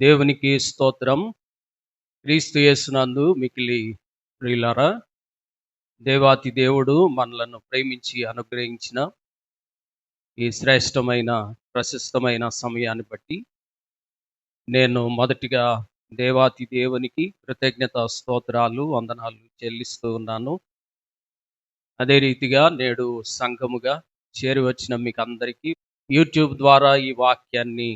దేవునికి స్తోత్రం. క్రీస్తు యేసునందు మిక్కిలి ప్రియులారా, దేవాతి దేవుడు మనలను ప్రేమించి అనుగ్రహించిన ఈ శ్రేష్టమైన ప్రశస్తమైన సమయాన్ని బట్టి నేను మొదటిగా దేవాతి దేవునికి కృతజ్ఞత స్తోత్రాలు వందనాలు చెల్లిస్తూ ఉన్నాను. అదే రీతిగా నేడు సంఘముగా చేరి వచ్చిన మీకు అందరికీ యూట్యూబ్ ద్వారా ఈ వాక్యాన్ని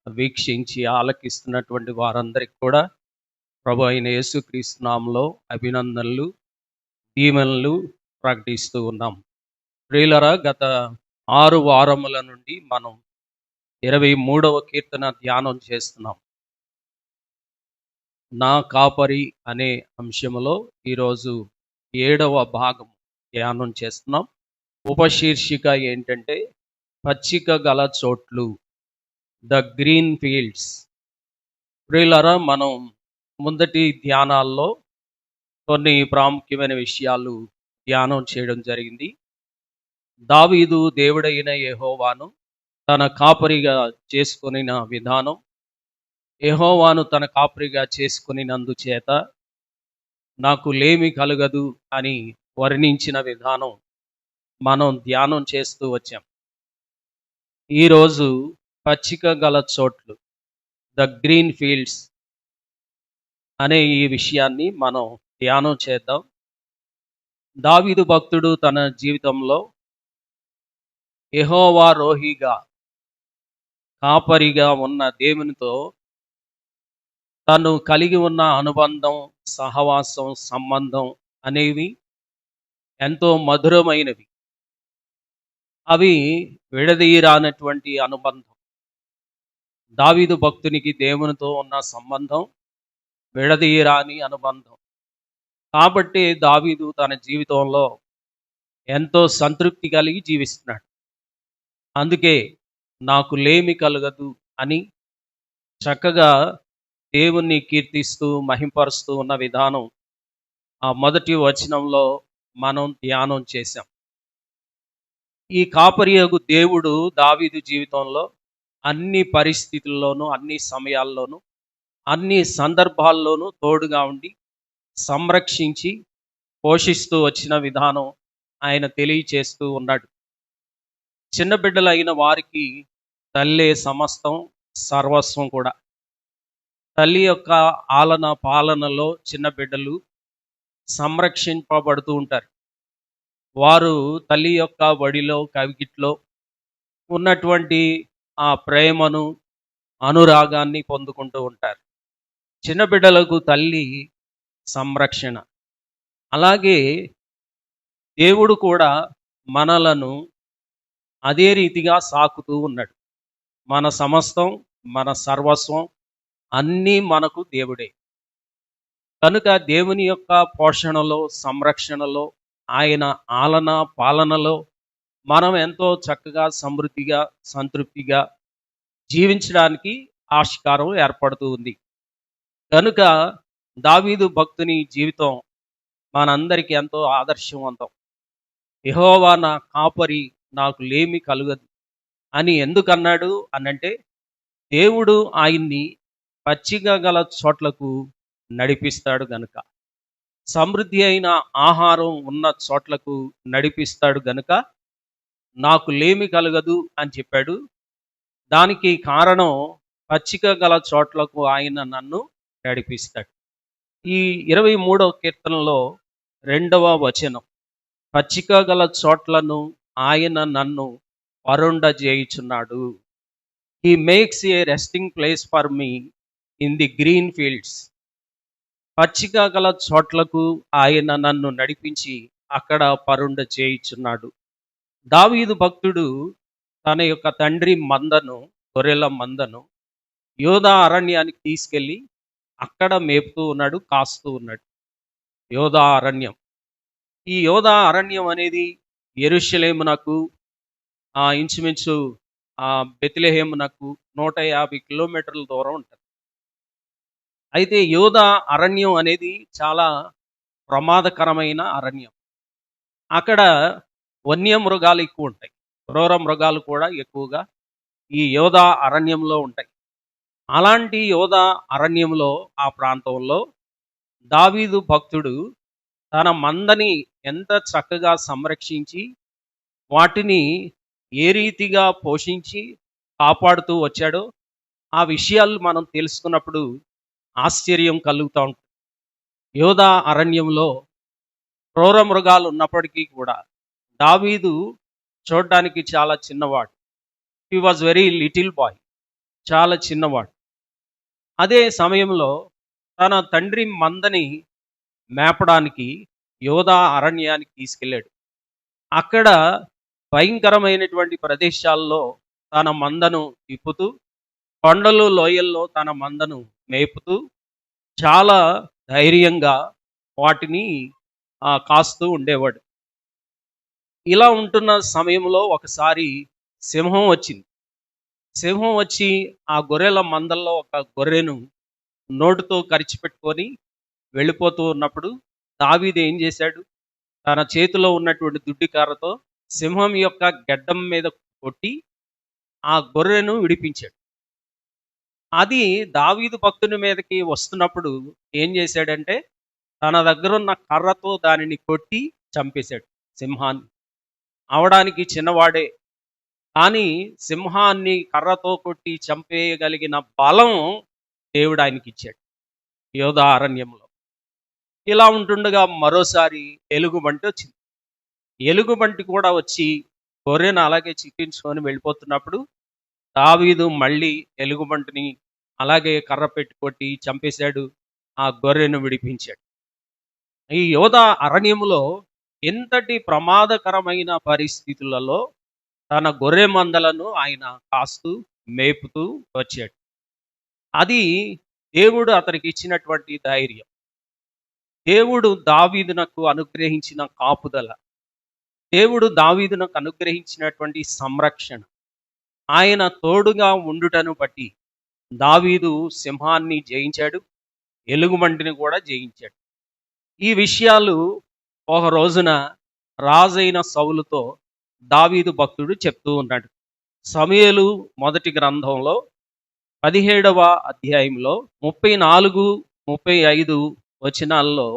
వీక్షించి ఆలకిస్తున్నటువంటి వారందరికీ కూడా ప్రభు అయిన యేసుక్రీస్తు నామములో అభినందనలు, దీవెనలు ప్రకటిస్తూ ఉన్నాం. ప్రియులారా, గత 6 వారముల నుండి మనం 23వ కీర్తన ధ్యానం చేస్తున్నాం. నా కాపరి అనే అంశములో ఈరోజు 7వ భాగం ధ్యానం చేస్తున్నాం. ఉపశీర్షిక ఏంటంటే పచ్చిక గల చోట్లు, ద గ్రీన్ ఫీల్డ్స్. ప్రియులారా, మనం ముందటి ధ్యానాల్లో కొన్ని ప్రాముఖ్యమైన విషయాలు ధ్యానం చేయడం జరిగింది. దావీదు దేవుడైన యెహోవాను తన కాపరిగా చేసుకొనిన విధానం, యెహోవాను తన కాపరిగా చేసుకొనినందుచేత నాకు లేమి కలగదు అని వర్ణించిన విధానం మనం ధ్యానం చేస్తూ వచ్చాం. ఈరోజు పచ్చిక గల చోట్లు, ద గ్రీన్ ఫీల్డ్స్ అనే ఈ విషయాన్ని మనం ధ్యానం చేద్దాం. దావీదు భక్తుడు తన జీవితంలో యెహోవా రోహిగా, కాపరిగా ఉన్న దేవునితో తను కలిగి ఉన్న అనుబంధం, సహవాసం, సంబంధం అనేవి ఎంతో మధురమైనవి. అవి విడదీయరానటువంటి అనుబంధం. దావీదు భక్తునికి దేవునితో ఉన్న సంబంధం విడదీయరాని అనుబంధం. కాబట్టి దావీదు తన జీవితంలో ఎంతో సంతృప్తి కలిగి జీవిస్తున్నాడు. అందుకే నాకు లేమి కలగదు అని చక్కగా దేవుణ్ణి కీర్తిస్తూ మహింపరుస్తూ ఉన్న విధానం ఆ మొదటి వచనంలో మనం ధ్యానం చేశాం. ఈ కాపరియగు దేవుడు దావీదు జీవితంలో అన్ని పరిస్థితుల్లోనూ, అన్ని సమయాల్లోనూ, అన్ని సందర్భాల్లోనూ తోడుగా ఉండి సంరక్షించి పోషిస్తూ వచ్చిన విధానం ఆయన తెలియచేస్తూ ఉన్నాడు. చిన్న బిడ్డలైన వారికి తల్లే సమస్తం, సర్వస్వం కూడా. తల్లి యొక్క ఆలన పాలనలో చిన్న బిడ్డలు సంరక్షింపబడుతూ ఉంటారు. వారు తల్లి యొక్క వడిలో, కవిగిట్లో ఉన్నటువంటి ఆ ప్రేమను, అనురాగాన్ని పొందుకుంటూ ఉంటారు. చిన్న బిడ్డలకు తల్లి సంరక్షణ. అలాగే దేవుడు కూడా మనలను అదే రీతిగా సాకుతూ ఉన్నాడు. మన సమస్తం, మన సర్వస్వం అన్నీ మనకు దేవుడే. కనుక దేవుని యొక్క పోషణలో, సంరక్షణలో, ఆయన ఆలన పాలనలో మనం ఎంతో చక్కగా, సమృద్ధిగా, సంతృప్తిగా జీవించడానికి ఆస్కారం ఏర్పడుతూ ఉంది. కనుక దావీదు భక్తుని జీవితం మనందరికీ ఎంతో ఆదర్శవంతం. యెహోవా నా కాపరి, నాకు లేమి కలుగదు అని ఎందుకన్నాడు అనంటే, దేవుడు ఆయన్ని పచ్చిక గల చోట్లకు నడిపిస్తాడు గనుక, సమృద్ధి అయిన ఆహారం ఉన్న చోట్లకు నడిపిస్తాడు గనుక నాకు లేమి కలగదు అని చెప్పాడు. దానికి కారణం పచ్చిక గల చోట్లకు ఆయన నన్ను నడిపిస్తాడు. ఈ 23వ కీర్తనలో 2వ వచనం, పచ్చిక గల చోట్లను ఆయన నన్ను పరుండజేయుచున్నాడు. He makes a resting place for me in the green fields. పచ్చిక గల చోట్లకు ఆయన నన్ను నడిపించి అక్కడ పరుండ చేయుచున్నాడు. దావీదు భక్తుడు తన యొక్క తండ్రి మందను, గొర్రెల మందను యోధా అరణ్యానికి తీసుకెళ్ళి అక్కడ మేపుతూ ఉన్నాడు, కాస్తూ ఉన్నాడు. యోధా అరణ్యం. ఈ యోధా అరణ్యం అనేది యెరూషలేమునకు ఇంచుమించు బెత్లెహేమునకు 150 కిలోమీటర్ల దూరం ఉంటుంది. అయితే యోధా అరణ్యం అనేది చాలా ప్రమాదకరమైన అరణ్యం. అక్కడ వన్యమృగాలు ఎక్కువ ఉంటాయి, క్రూర మృగాలు కూడా ఎక్కువగా ఈ యోధా అరణ్యంలో ఉంటాయి. అలాంటి యోధా అరణ్యంలో, ఆ ప్రాంతంలో దావీదు భక్తుడు తన మందని ఎంత చక్కగా సంరక్షించి, వాటిని ఏ రీతిగా పోషించి కాపాడుతూ వచ్చాడో ఆ విషయాలు మనం తెలుసుకున్నప్పుడు ఆశ్చర్యం కలుగుతూ ఉంటుంది. యోధా అరణ్యంలో క్రూర మృగాలు ఉన్నప్పటికీ కూడా దావీదు చూడడానికి చాలా చిన్నవాడు. He was very little boy, చాలా చిన్నవాడు. అదే సమయంలో తన తండ్రి మందని మేపడానికి యోధా అరణ్యానికి తీసుకెళ్ళాడు. అక్కడ భయంకరమైనటువంటి ప్రదేశాల్లో తన మందను తిప్పుతూ, కొండలు లోయల్లో తన మందను మేపుతూ చాలా ధైర్యంగా వాటిని కాస్తూ ఉండేవాడు. ఇలా ఉంటున్న సమయంలో ఒకసారి సింహం వచ్చింది. సింహం వచ్చి ఆ గొర్రెల మందల్లో ఒక గొర్రెను నోటితో కరిచిపెట్టుకొని వెళ్ళిపోతూ ఉన్నప్పుడు దావీదు ఏం చేశాడు? తన చేతిలో ఉన్నటువంటి దుడ్డికర్రతో సింహం యొక్క గెడ్డం మీద కొట్టి ఆ గొర్రెను విడిపించాడు. అది దావీదు భక్తుని మీదకి వస్తున్నప్పుడు ఏం చేశాడంటే, తన దగ్గరున్న కర్రతో దానిని కొట్టి చంపేశాడు సింహాన్ని. అవడానికి చిన్నవాడే, కానీ సింహాన్ని కర్రతో కొట్టి చంపేయగలిగిన బలం దేవుడు ఆయనకి ఇచ్చాడు యోధా అరణ్యంలో. ఇలా ఉంటుండగా మరోసారి ఎలుగుబంటి వచ్చింది. ఎలుగుబంటి కూడా వచ్చి గొర్రెను అలాగే చిక్కించుకొని వెళ్ళిపోతున్నప్పుడు దావీదు మళ్ళీ ఎలుగుబంటిని అలాగే కర్ర పెట్టి కొట్టి చంపేశాడు. ఆ గొర్రెను విడిపించాడు. ఈ యోధా అరణ్యములో ఎంతటి ప్రమాదకరమైన పరిస్థితులలో తన గొర్రె మందలను ఆయన కాస్తూ మేపుతూ వచ్చాడు. అది దేవుడు అతనికి ఇచ్చినటువంటి ధైర్యం. దేవుడు దావీదునకు అనుగ్రహించిన కాపుదల, దేవుడు దావీదునకు అనుగ్రహించినటువంటి సంరక్షణ, ఆయన తోడుగా ఉండుటను బట్టి దావీదు సింహాన్ని జయించాడు, ఎలుగుబంటిని కూడా జయించాడు. ఈ విషయాలు ఒక రోజున రాజైన సౌలుతో దావీదు భక్తుడు చెప్తూ ఉన్నాడు. సమూయేలు మొదటి గ్రంథంలో 17వ అధ్యాయంలో 34, 35 వచనాల్లో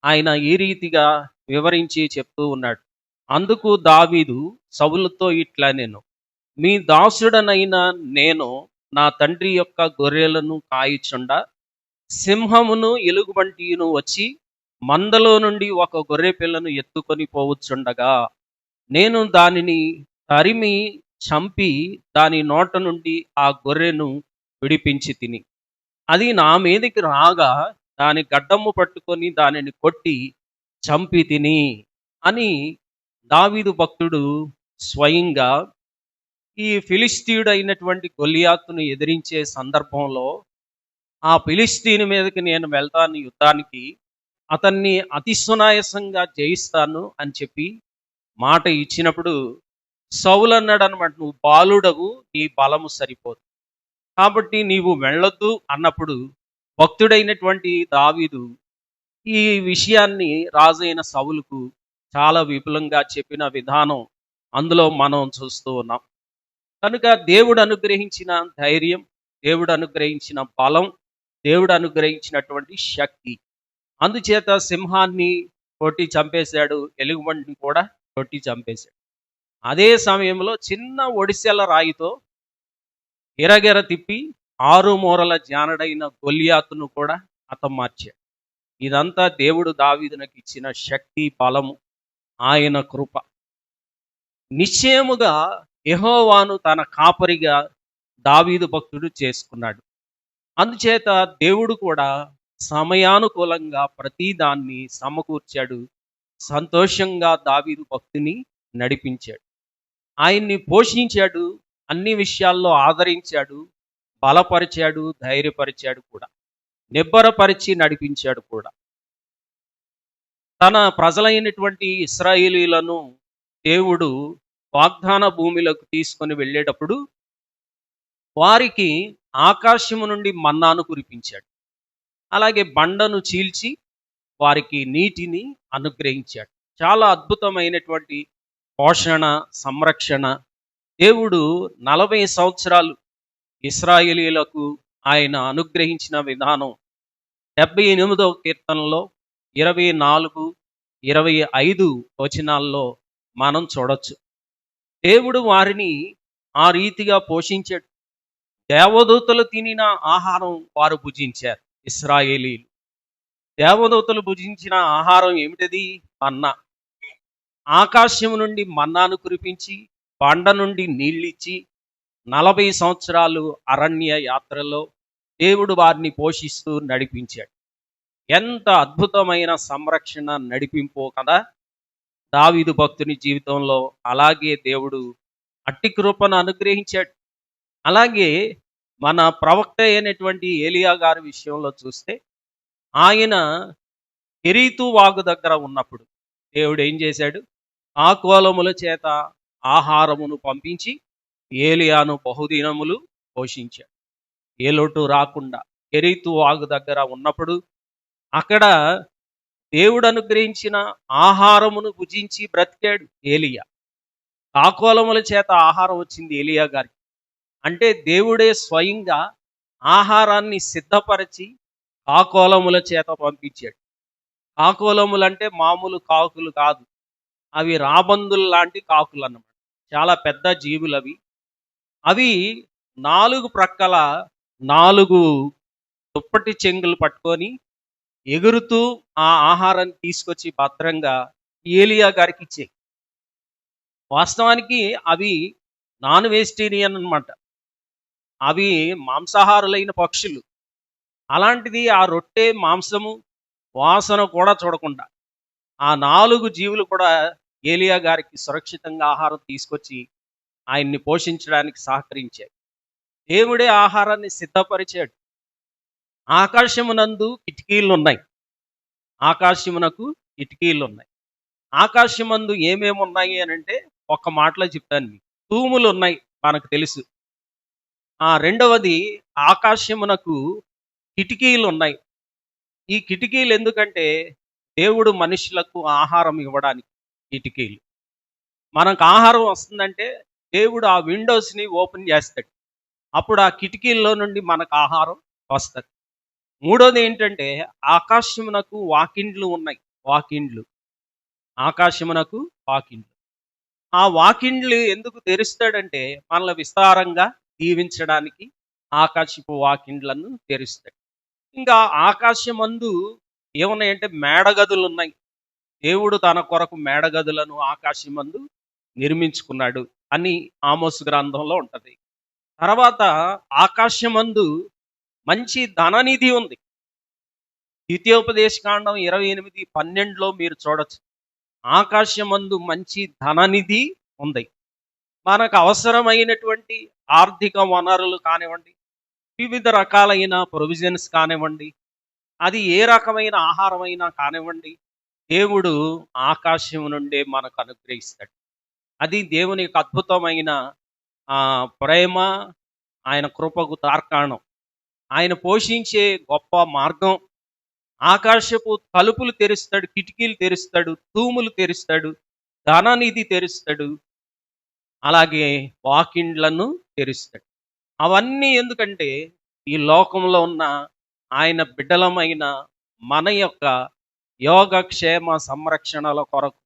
ఆయన ఈ రీతిగా వివరించి చెప్తూ ఉన్నాడు. అందుకు దావీదు సౌలుతో ఇట్లా, నేను మీ దాసుడనైన నేను నా తండ్రి యొక్క గొర్రెలను కాయిచుండా సింహమును ఎలుగుబంటిను వచ్చి మందలో నుండి ఒక గొర్రె పిల్లను ఎత్తుకొని పోవచ్చుండగా నేను దానిని తరిమి చంపి దాని నోట నుండి ఆ గొర్రెను విడిపించి తిని, అది నా మీదకి రాగా దాని గడ్డము పట్టుకొని దానిని కొట్టి చంపి తిని అని దావీదు భక్తుడు స్వయంగా ఈ ఫిలిస్తీయుడైనటువంటి గొలియాతును ఎదిరించే సందర్భంలో ఆ ఫిలిస్తీని మీదకి నేను వెళ్తాను యుద్ధానికి, అతన్ని అతి సునాయాసంగా జయిస్తాను అని చెప్పి మాట ఇచ్చినప్పుడు సౌలు అన్నాడు అనమాట, నువ్వు బాలుడవు, నీ బలము సరిపోదు, కాబట్టి నీవు వెళ్ళొద్దు అన్నప్పుడు భక్తుడైనటువంటి దావీదు ఈ విషయాన్ని రాజైన సౌలుకు చాలా విపులంగా చెప్పిన విధానం అందులో మనం చూస్తూ ఉన్నాం. కనుక దేవుడు అనుగ్రహించిన ధైర్యం, దేవుడు అనుగ్రహించిన బలం, దేవుడు అనుగ్రహించినటువంటి శక్తి, అందుచేత సింహాన్ని కొట్టి చంపేశాడు, ఎలుగుబంటిని కూడా కొట్టి చంపేశాడు. అదే సమయంలో చిన్న ఒడిసెల రాయితో ఎరగెర తిప్పి 6 మూరల జానడైన గొలియాతును కూడా హతమార్చాడు. ఇదంతా దేవుడు దావీదునకు ఇచ్చిన శక్తి, బలము, ఆయన కృప. నిశ్చయముగా యెహోవాను తన కాపరిగా దావీదు భక్తుడు చేసుకున్నాడు. అందుచేత దేవుడు కూడా సమయానుకూలంగా ప్రతిదాన్ని సమకూర్చాడు. సంతోషంగా దావీదు భక్తుని నడిపించాడు, ఆయన్ని పోషించాడు, అన్ని విషయాల్లో ఆదరించాడు, బలపరిచాడు, ధైర్యపరిచాడు కూడా, నిబ్బరపరిచి నడిపించాడు కూడా. తన ప్రజలైనటువంటి ఇశ్రాయేలీలను దేవుడు వాగ్దాన భూమిలోకి తీసుకొని వెళ్ళేటప్పుడు వారికి ఆకాశము నుండి మన్నాను కురిపించాడు, అలాగే బండను చీల్చి వారికి నీటిని అనుగ్రహించాడు. చాలా అద్భుతమైనటువంటి పోషణ, సంరక్షణ దేవుడు 40 సంవత్సరాలు ఇశ్రాయేలీలకు ఆయన అనుగ్రహించిన విధానం 78వ కీర్తనలో 24, 25 వచనాల్లో మనం చూడొచ్చు. దేవుడు వారిని ఆ రీతిగా పోషించాడు. దేవదూతలు తినిన ఆహారం వారు భుజించారు. ఇశ్రాయేలీలు దేవదూతలు భుజించిన ఆహారం ఏమిటది? మన్నా. ఆకాశం నుండి మన్నాను కురిపించి బండ నుండి నీళ్ళిచ్చి 40 సంవత్సరాలు అరణ్య యాత్రలో దేవుడు వారిని పోషిస్తూ నడిపించాడు. ఎంత అద్భుతమైన సంరక్షణ, నడిపింపో కదా దావీదు భక్తుని జీవితంలో. అలాగే దేవుడు అట్టి కృపను అనుగ్రహించాడు. అలాగే మన ప్రవక్త అయినటువంటి ఏలియా గారి విషయంలో చూస్తే, ఆయన కెరీతు వాగు దగ్గర ఉన్నప్పుడు దేవుడు ఏం చేశాడు? కాకోలముల చేత ఆహారమును పంపించి ఏలియాను బహుదినములు పోషించాడు. ఏ లోటు రాకుండా కెరీతు వాగు దగ్గర ఉన్నప్పుడు అక్కడ దేవుడు అనుగ్రహించిన ఆహారమును భుజించి బ్రతికాడు ఏలియా. కాకోలముల చేత ఆహారం వచ్చింది ఏలియా గారికి. అంటే దేవుడే స్వయంగా ఆహారాన్ని సిద్ధపరిచి కాకోలముల చేత పంపించాడు. కాకోలములు అంటే మామూలు కాకులు కాదు, అవి రాబందులు లాంటి కాకులు అన్నమాట. చాలా పెద్ద జీవులు అవి. అవి 4 ప్రక్కల 4 దుప్పటి చెంగులు పట్టుకొని ఎగురుతూ ఆ ఆహారాన్ని తీసుకొచ్చి భద్రంగా ఏలియా గారికి ఇచ్చాయి. వాస్తవానికి అవి నాన్ వెజిటేరియన్ అన్నమాట. అవి మాంసాహారులైన పక్షులు. అలాంటిది ఆ రొట్టె, మాంసము వాసన కూడా చూడకుండా ఆ 4 జీవులు కూడా ఏలియా గారికి సురక్షితంగా ఆహారం తీసుకొచ్చి ఆయన్ని పోషించడానికి సహకరించాయి. దేవుడే ఆహారాన్ని సిద్ధపరిచాడు. ఆకాశమునందు కిటికీలున్నాయి. ఆకాశమునకు కిటికీలున్నాయి. ఆకాశమందు ఏమేమి ఉన్నాయి అని అంటే ఒక్క మాటలో చెప్తాను మీకు. తూములు ఉన్నాయి, మనకు తెలుసు. రెండవది, ఆకాశమునకు కిటికీలు ఉన్నాయి. ఈ కిటికీలు ఎందుకంటే దేవుడు మనుషులకు ఆహారం ఇవ్వడానికి కిటికీలు. మనకు ఆహారం వస్తుందంటే దేవుడు ఆ విండోస్ని ఓపెన్ చేస్తాడు. అప్పుడు ఆ కిటికీల్లో నుండి మనకు ఆహారం వస్తుంది. మూడోది ఏంటంటే ఆకాశమునకు వాకిండ్లు ఉన్నాయి. వాకిండ్లు, ఆకాశమునకు వాకిండ్లు. ఆ వాకిండ్లు ఎందుకు తెరుస్తాడంటే మనల్ని విస్తారంగా దీవించడానికి ఆకాశపు వాకిండ్లను తెరుస్తాడు. ఇంకా ఆకాశమందు ఏమున్నాయంటే మేడగదులు ఉన్నాయి. దేవుడు తన కొరకు మేడగదులను ఆకాశమందు నిర్మించుకున్నాడు అని ఆమోసు గ్రంథంలో ఉంటది. తర్వాత ఆకాశమందు మంచి ధననిధి ఉంది. ద్వితీయోపదేశకాండం 28:12లో మీరు చూడొచ్చు. ఆకాశమందు మంచి ధననిధి ఉంది. మనకు అవసరమైనటువంటి ఆర్థిక వనరులు కానివ్వండి, వివిధ రకాలైన ప్రొవిజన్స్ కానివ్వండి, అది ఏ రకమైన ఆహారమైనా కానివ్వండి, దేవుడు ఆకాశం నుండే మనకు అనుగ్రహిస్తాడు. అది దేవుని యొక్క అద్భుతమైన ప్రేమ, ఆయన కృపకు తార్కాణం. ఆయన పోషించే గొప్ప మార్గం. ఆకాశపు తలుపులు తెరుస్తాడు, కిటికీలు తెరుస్తాడు, తూములు తెరుస్తాడు, ధననిధి తెరుస్తాడు, అలాగే వాకిండ్లను తెరుస్తాడు. అవన్నీ ఎందుకంటే ఈ లోకంలో ఉన్న ఆయన బిడ్డలమైన మన యొక్క యోగక్షేమ సంరక్షణల కొరకు,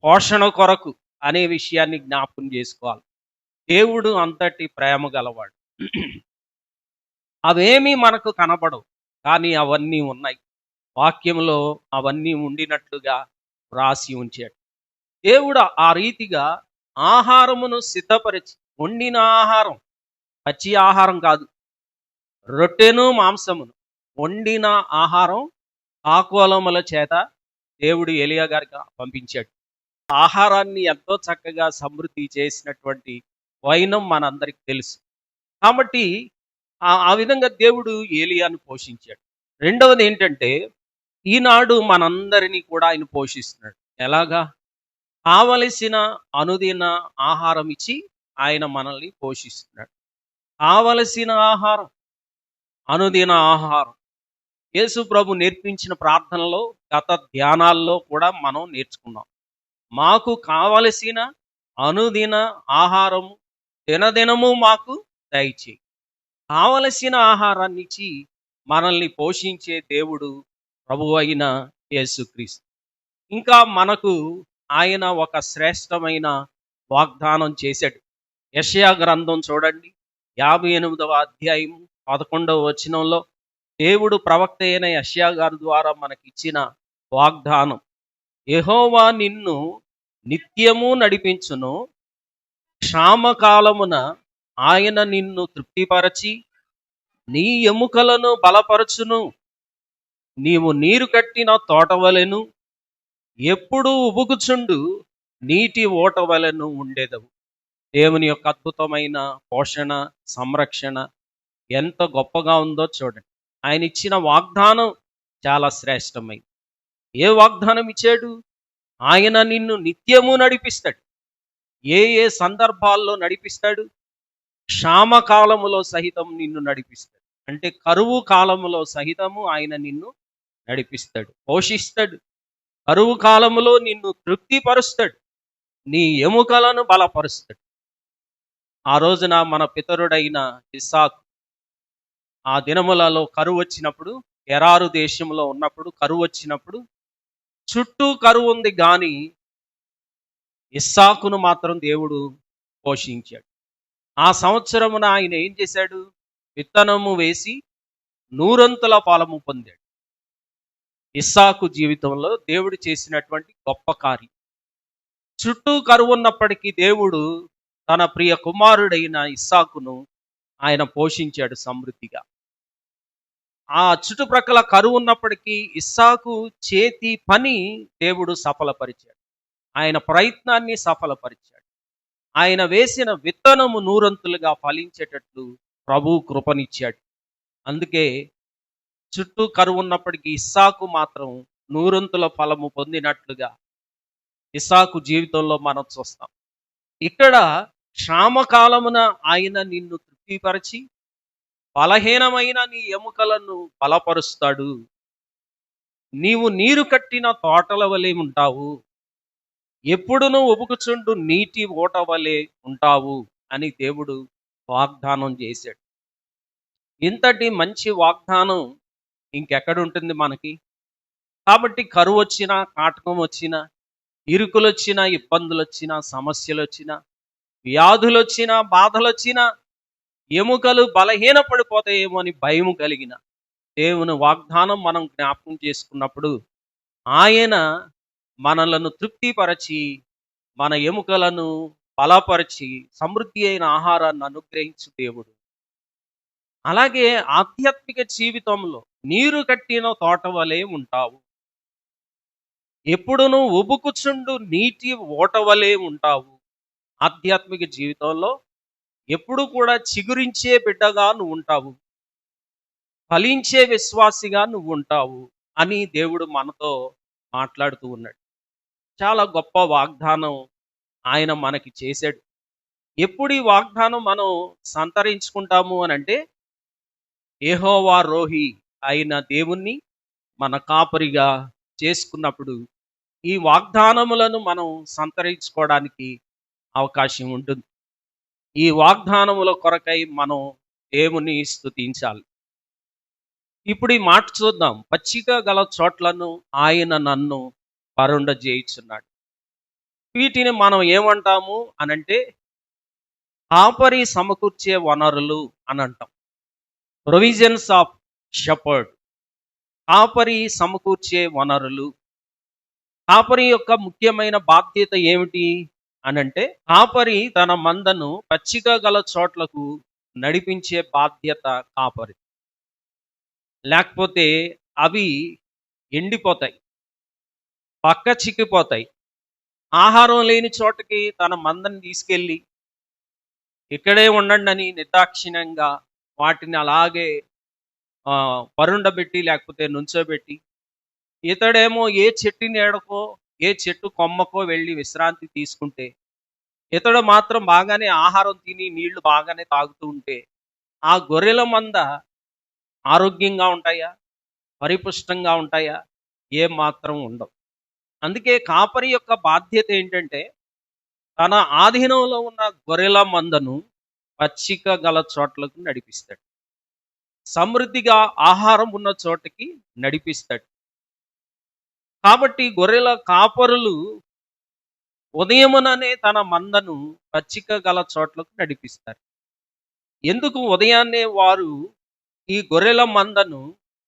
పోషణ కొరకు అనే విషయాన్ని జ్ఞాపకం చేసుకోవాలి. దేవుడు అంతటి ప్రేమ గలవాడు. అవేమీ మనకు కనబడవు, కానీ అవన్నీ ఉన్నాయి. వాక్యంలో అవన్నీ ఉండినట్లుగా రాసి ఉంచాడు. దేవుడు ఆ రీతిగా ఆహారమును సిద్ధపరిచి, వండిన ఆహారం, పచ్చి ఆహారం కాదు, రొట్టెను మాంసమును వండిన ఆహారం కాకోలముల చేత దేవుడు ఏలియా గారికి పంపించాడు. ఆహారాన్ని ఎంతో చక్కగా సమృద్ధి చేసినటువంటి వైనం మనందరికి తెలుసు. కాబట్టి ఆ విధంగా దేవుడు ఏలియాను పోషించాడు. రెండవది ఏంటంటే ఈనాడు మనందరినీ కూడా ఆయన పోషిస్తున్నాడు. ఎలాగా? కావలసిన అనుదిన ఆహారం ఇచ్చి ఆయన మనల్ని పోషిస్తున్నాడు. కావలసిన ఆహారం, అనుదిన ఆహారం. యేసు ప్రభు నేర్పించిన ప్రార్థనలో, గత ధ్యానాల్లో కూడా మనం నేర్చుకున్నాం. మాకు కావలసిన అనుదిన ఆహారము దినదినము మాకు దయచేయి. కావలసిన ఆహారాన్ని ఇచ్చి మనల్ని పోషించే దేవుడు ప్రభువు అయిన యేసుక్రీస్తు. ఇంకా మనకు ఆయన ఒక శ్రేష్టమైన వాగ్దానం చేశాడు. యెషయా గ్రంథం చూడండి, 58వ అధ్యాయం 11వ వచనంలో దేవుడు ప్రవక్త అయిన యెషయా గారి ద్వారా మనకిచ్చిన వాగ్దానం. యెహోవా నిన్ను నిత్యము నడిపించును, క్షామకాలమున ఆయన నిన్ను తృప్తిపరచి నీ ఎముకలను బలపరచును. నీవు నీరు కట్టిన తోటవలెను, ఎప్పుడూ ఉబుకుచుండు నీటి ఓటవలెను ఉండేదవు. దేవుని యొక్క అద్భుతమైన పోషణ, సంరక్షణ ఎంత గొప్పగా ఉందో చూడండి. ఆయన ఇచ్చిన వాగ్దానం చాలా శ్రేష్టమైంది. ఏ వాగ్దానం ఇచ్చాడు? ఆయన నిన్ను నిత్యము నడిపిస్తాడు. ఏ ఏ సందర్భాల్లో నడిపిస్తాడు? క్షామకాలములో సహితం నిన్ను నడిపిస్తాడు. అంటే కరువు కాలములో సహితము ఆయన నిన్ను నడిపిస్తాడు, పోషిస్తాడు. కరువు కాలములో నిన్ను తృప్తిపరుస్తాడు, నీ ఎముకలను బలపరుస్తాడు. ఆ రోజున మన పితరుడైన ఇస్సాకు ఆ దినములలో కరువు వచ్చినప్పుడు, గెరారు దేశంలో ఉన్నప్పుడు కరువు వచ్చినప్పుడు, చుట్టూ కరువు ఉంది కానీ ఇస్సాకును మాత్రం దేవుడు పోషించాడు. ఆ సంవత్సరమున ఆయన ఏం చేశాడు? విత్తనము వేసి నూరంతుల ఫలము పొందాడు. ఇస్సాకు జీవితంలో దేవుడు చేసినటువంటి గొప్ప కార్యం. చుట్టూ కరువు ఉన్నప్పటికీ దేవుడు తన ప్రియ కుమారుడైన ఇస్సాకును ఆయన పోషించాడు సమృద్ధిగా. ఆ చుట్టుప్రక్కల కరువు ఉన్నప్పటికీ ఇస్సాకు చేతి పని దేవుడు సఫలపరిచాడు. ఆయన ప్రయత్నాన్ని సఫలపరిచాడు. ఆయన వేసిన విత్తనము నూరంతులుగా ఫలించేటట్లు ప్రభువు కృపనిచ్చాడు. అందుకే చుట్టూ కరువు ఉన్నప్పటికీ ఇస్సాకు మాత్రం నూరంతుల ఫలము పొందినట్లుగా ఇస్సాకు జీవితంలో మనం చూస్తాం. ఇక్కడ క్షామకాలమున ఆయన నిన్ను తృప్తిపరిచి బలహీనమైన నీ ఎముకలను బలపరుస్తాడు. నీవు నీరు కట్టిన తోటల వలె ఉంటావు, ఎప్పుడునూ ఉబుకుచుండు నీటి ఓట వలె ఉంటావు అని దేవుడు వాగ్దానం చేశాడు. ఇంతటి మంచి వాగ్దానం ఇంకెక్కడుంటుంది మనకి? కాబట్టి కరువు వచ్చినా, కాటకం వచ్చినా, ఇరుకులు వచ్చినా, ఇబ్బందులు వచ్చినా, సమస్యలు వచ్చినా, వ్యాధులు వచ్చినా, బాధలు వచ్చినా, ఎముకలు బలహీనపడిపోతాయేమో అని భయం కలిగిన దేవుని వాగ్దానం మనం జ్ఞాపకం చేసుకున్నప్పుడు ఆయన మనలను తృప్తిపరచి మన ఎముకలను బలపరిచి సమృద్ధి అయిన ఆహారాన్ని అనుగ్రహించు దేవుడు. అలాగే ఆధ్యాత్మిక జీవితంలో నీరు కట్టిన తోట వలె ఉంటావు, ఎప్పుడునూ ఉబుకుచుండు నీటి ఓట వలె ఉంటావు. ఆధ్యాత్మిక జీవితంలో ఎప్పుడు కూడా చిగురించే బిడ్డగా నువ్వు ఉంటావు, ఫలించే విశ్వాసిగా నువ్వు ఉంటావు అని దేవుడు మనతో మాట్లాడుతూ ఉన్నాడు. చాలా గొప్ప వాగ్దానం ఆయన మనకి చేశాడు. ఎప్పుడు ఈ వాగ్దానం మనం సంతరించుకుంటాము అని అంటే, యెహోవా రోహి అయిన దేవుణ్ణి మన కాపరిగా చేసుకున్నప్పుడు ఈ వాగ్దానములను మనం సంతరించుకోవడానికి అవకాశం ఉంటుంది. ఈ వాగ్దానముల కొరకై మనం దేవుని స్తుతించాలి. ఇప్పుడు ఈ మాట చూద్దాం. పచ్చిక గల చోట్లను ఆయన నన్ను పరుండ చేయుచున్నాడు. వీటిని మనం ఏమంటాము అనంటే కాపరి సమకూర్చే వనరులు అని అంటాం. Provisions of shepherd. కాపరి సమకూర్చే వనరులు. కాపరి యొక్క ముఖ్యమైన బాధ్యత ఏమిటి అనంటే, కాపరి తన మందను పచ్చిక గల చోట్లకు నడిపించే బాధ్యత కాపరి. లేకపోతే అవి ఎండిపోతాయి, పక్క చిక్కిపోతాయి. ఆహారం లేని చోటకి తన మందని తీసుకెళ్ళి ఇక్కడే ఉండండి అని నిర్దాక్షిణ్యంగా వాటిని అలాగే పరుండబెట్టి లేకపోతే నుంచోబెట్టి, ఇతడేమో ఏ చెట్టు నీడకో ఏ చెట్టు కొమ్మకో వెళ్ళి విశ్రాంతి తీసుకుంటే, ఇతడు మాత్రం బాగానే ఆహారం తిని నీళ్లు బాగానే తాగుతూ ఉంటే ఆ గొర్రెల మంద ఆరోగ్యంగా ఉంటాయా, పరిపుష్టంగా ఉంటాయా? ఏ మాత్రం ఉండవు. అందుకే కాపరి యొక్క బాధ్యత ఏంటంటే తన ఆధీనంలో ఉన్న గొర్రెల మందను పచ్చిక గల చోట్లకు నడిపిస్తాడు. సమృద్ధిగా ఆహారం ఉన్న చోటకి నడిపిస్తాడు. కాబట్టి గొర్రెల కాపరులు ఉదయముననే తన మందను పచ్చిక గల చోట్లకు నడిపిస్తారు. ఎందుకు ఉదయాన్నే వారు ఈ గొర్రెల మందను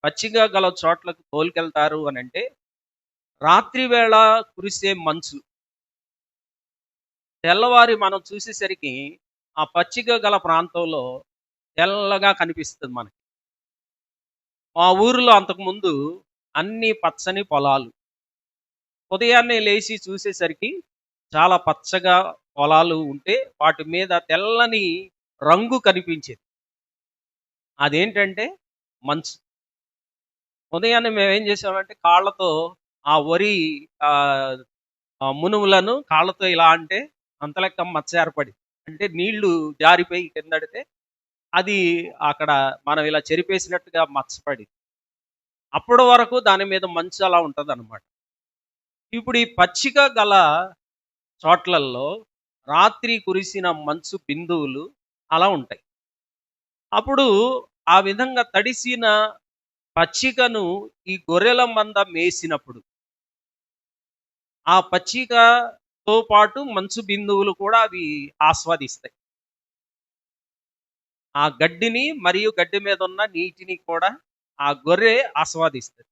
పచ్చిక గల చోట్లకు తోలుకెళ్తారు అనంటే, రాత్రి వేళ కురిసే మంచు తెల్లవారి మనం చూసేసరికి ఆ పచ్చిక గల ప్రాంతంలో తెల్లగా కనిపిస్తుంది మనకి. మా ఊరిలో అంతకుముందు అన్ని పచ్చని పొలాలు. ఉదయాన్నే లేచి చూసేసరికి చాలా పచ్చగా పొలాలు ఉంటే వాటి మీద తెల్లని రంగు కనిపించేది. అదేంటంటే మంచు. ఉదయాన్నే మేమేం చేసామంటే కాళ్ళతో ఆ వరి ఆహ్, మునుములను కాళ్ళతో ఇలా అంటే అంతలెక్క మచ్చ ఏర్పడింది. అంటే నీళ్లు జారిపోయి కిందడితే అది అక్కడ మనం ఇలా చెరిపేసినట్టుగా మచ్చపడింది. అప్పటి వరకు దాని మీద మంచు అలా ఉంటదనమాట. ఇప్పుడు ఈ పచ్చిక గల చోట్లల్లో రాత్రి కురిసిన మంచు బిందువులు అలా ఉంటాయి. అప్పుడు ఆ విధంగా తడిసిన పచ్చికను ఈ గొర్రెల మంద మేసినప్పుడు ఆ పచ్చికతో పాటు మంచు బిందువులు కూడా అవి ఆస్వాదిస్తాయి. ఆ గడ్డిని మరియు గడ్డి మీద ఉన్న నీటిని కూడా ఆ గొర్రె ఆస్వాదిస్తది.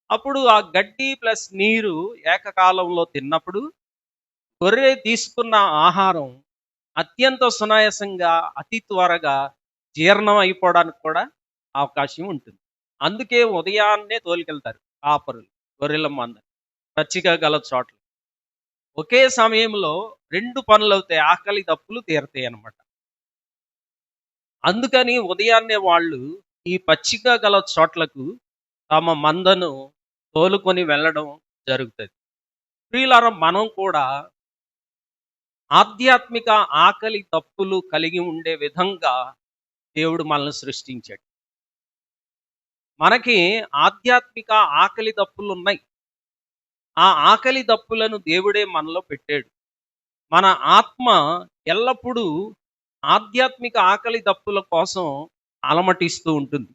అప్పుడు ఆ గడ్డి ప్లస్ నీరు ఏకకాలంలో తిన్నప్పుడు గొర్రె తీసుకున్న ఆహారం అత్యంత సునాయాసంగా అతి త్వరగా జీర్ణం అయిపోవడానికి కూడా అవకాశం ఉంటుంది. అందుకే ఉదయాన్నే తోలుకెళ్తారు కాపరులు గొర్రెల మంద పచ్చిక గల చోట్ల. ఒకే సమయంలో 2 పనులవుతాయి. ఆకలి దప్పులు తీరతాయి అన్నమాట. అందుకని ఉదయాన్నే వాళ్ళు ఈ పచ్చిక గల చోట్లకు తమ మందను తోలుకొని వెళ్ళడం జరుగుతది. ప్రియులారా, మనం కూడా ఆధ్యాత్మిక ఆకలి దప్పులు కలిగి ఉండే విధంగా దేవుడు మనల్ని సృష్టించాడు. మనకి ఆధ్యాత్మిక ఆకలి దప్పులున్నాయి. ఆ ఆకలి దప్పులను దేవుడే మనలో పెట్టాడు. మన ఆత్మ ఎల్లప్పుడూ ఆధ్యాత్మిక ఆకలి దప్పుల కోసం అలమటిస్తూ ఉంటుంది.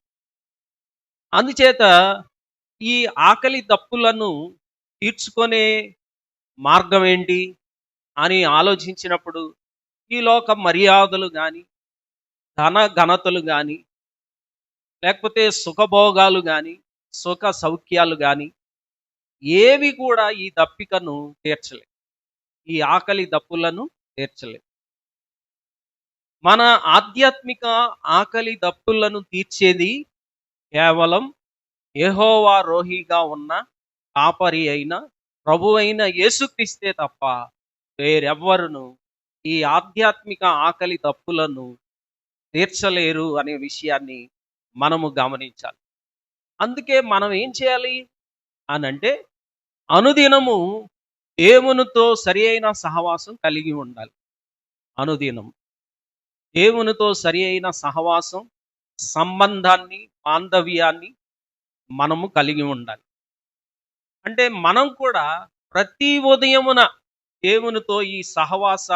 అందుచేత ఈ ఆకలి దప్పులను తీర్చుకునే మార్గం ఏంటి అని ఆలోచించినప్పుడు ఈ లోక మర్యాదలు గాని, ధన ఘనతలు గాని, లేకపోతే సుఖభోగాలు గాని, సుఖ సౌఖ్యాలు గాని ఏవి కూడా ఈ దప్పికను తీర్చలేవు. ఈ ఆకలి దప్పులను తీర్చలేవు. మన ఆధ్యాత్మిక ఆకలి దప్పులను తీర్చేది కేవలం యెహోవా రోహిగా ఉన్న కాపరి అయిన ప్రభువైన యేసుక్రీస్తే తప్ప వేరెవ్వరును ఈ ఆధ్యాత్మిక ఆకలి దప్పులను తీర్చలేరు అనే విషయాన్ని మనము గమనించాలి. అందుకే మనం ఏం చేయాలి అనంటే అనుదినము దేవునితో సరి అయిన సహవాసం కలిగి ఉండాలి. అనుదినం దేవునితో సరి అయిన సహవాసం, సంబంధాన్ని, బాంధవ్యాన్ని మనము కలిగి ఉండాలి. అంటే మనం కూడా ప్రతి ఉదయమున దేవునితో ఈ సహవాస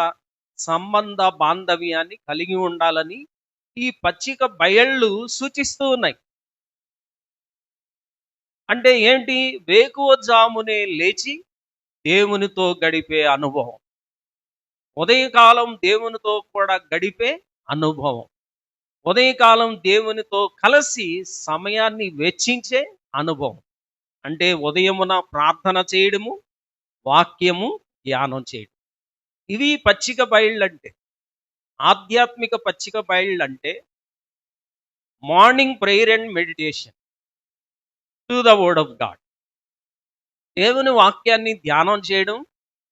సంబంధ బాంధవ్యాన్ని కలిగి ఉండాలని ఈ పచ్చిక బయళ్ళు సూచిస్తూ ఉన్నాయి. అంటే ఏంటి? వేకువజామునే లేచి దేవునితో గడిపే అనుభవం. ఉదయకాలం దేవునితో కూడా గడిపే అనుభవం. ఉదయకాలం దేవునితో కలిసి సమయాన్ని వెచ్చించే అనుభవం. అంటే ఉదయమున ప్రార్థన చేయడము, వాక్యము ధ్యానం చేయడం. ఇవి పచ్చిక బయళ్ళంటే. ఆధ్యాత్మిక పచ్చిక బయళ్ళంటే morning prayer and meditation to the word of God. దేవుని వాక్యాన్ని ధ్యానం చేయడం,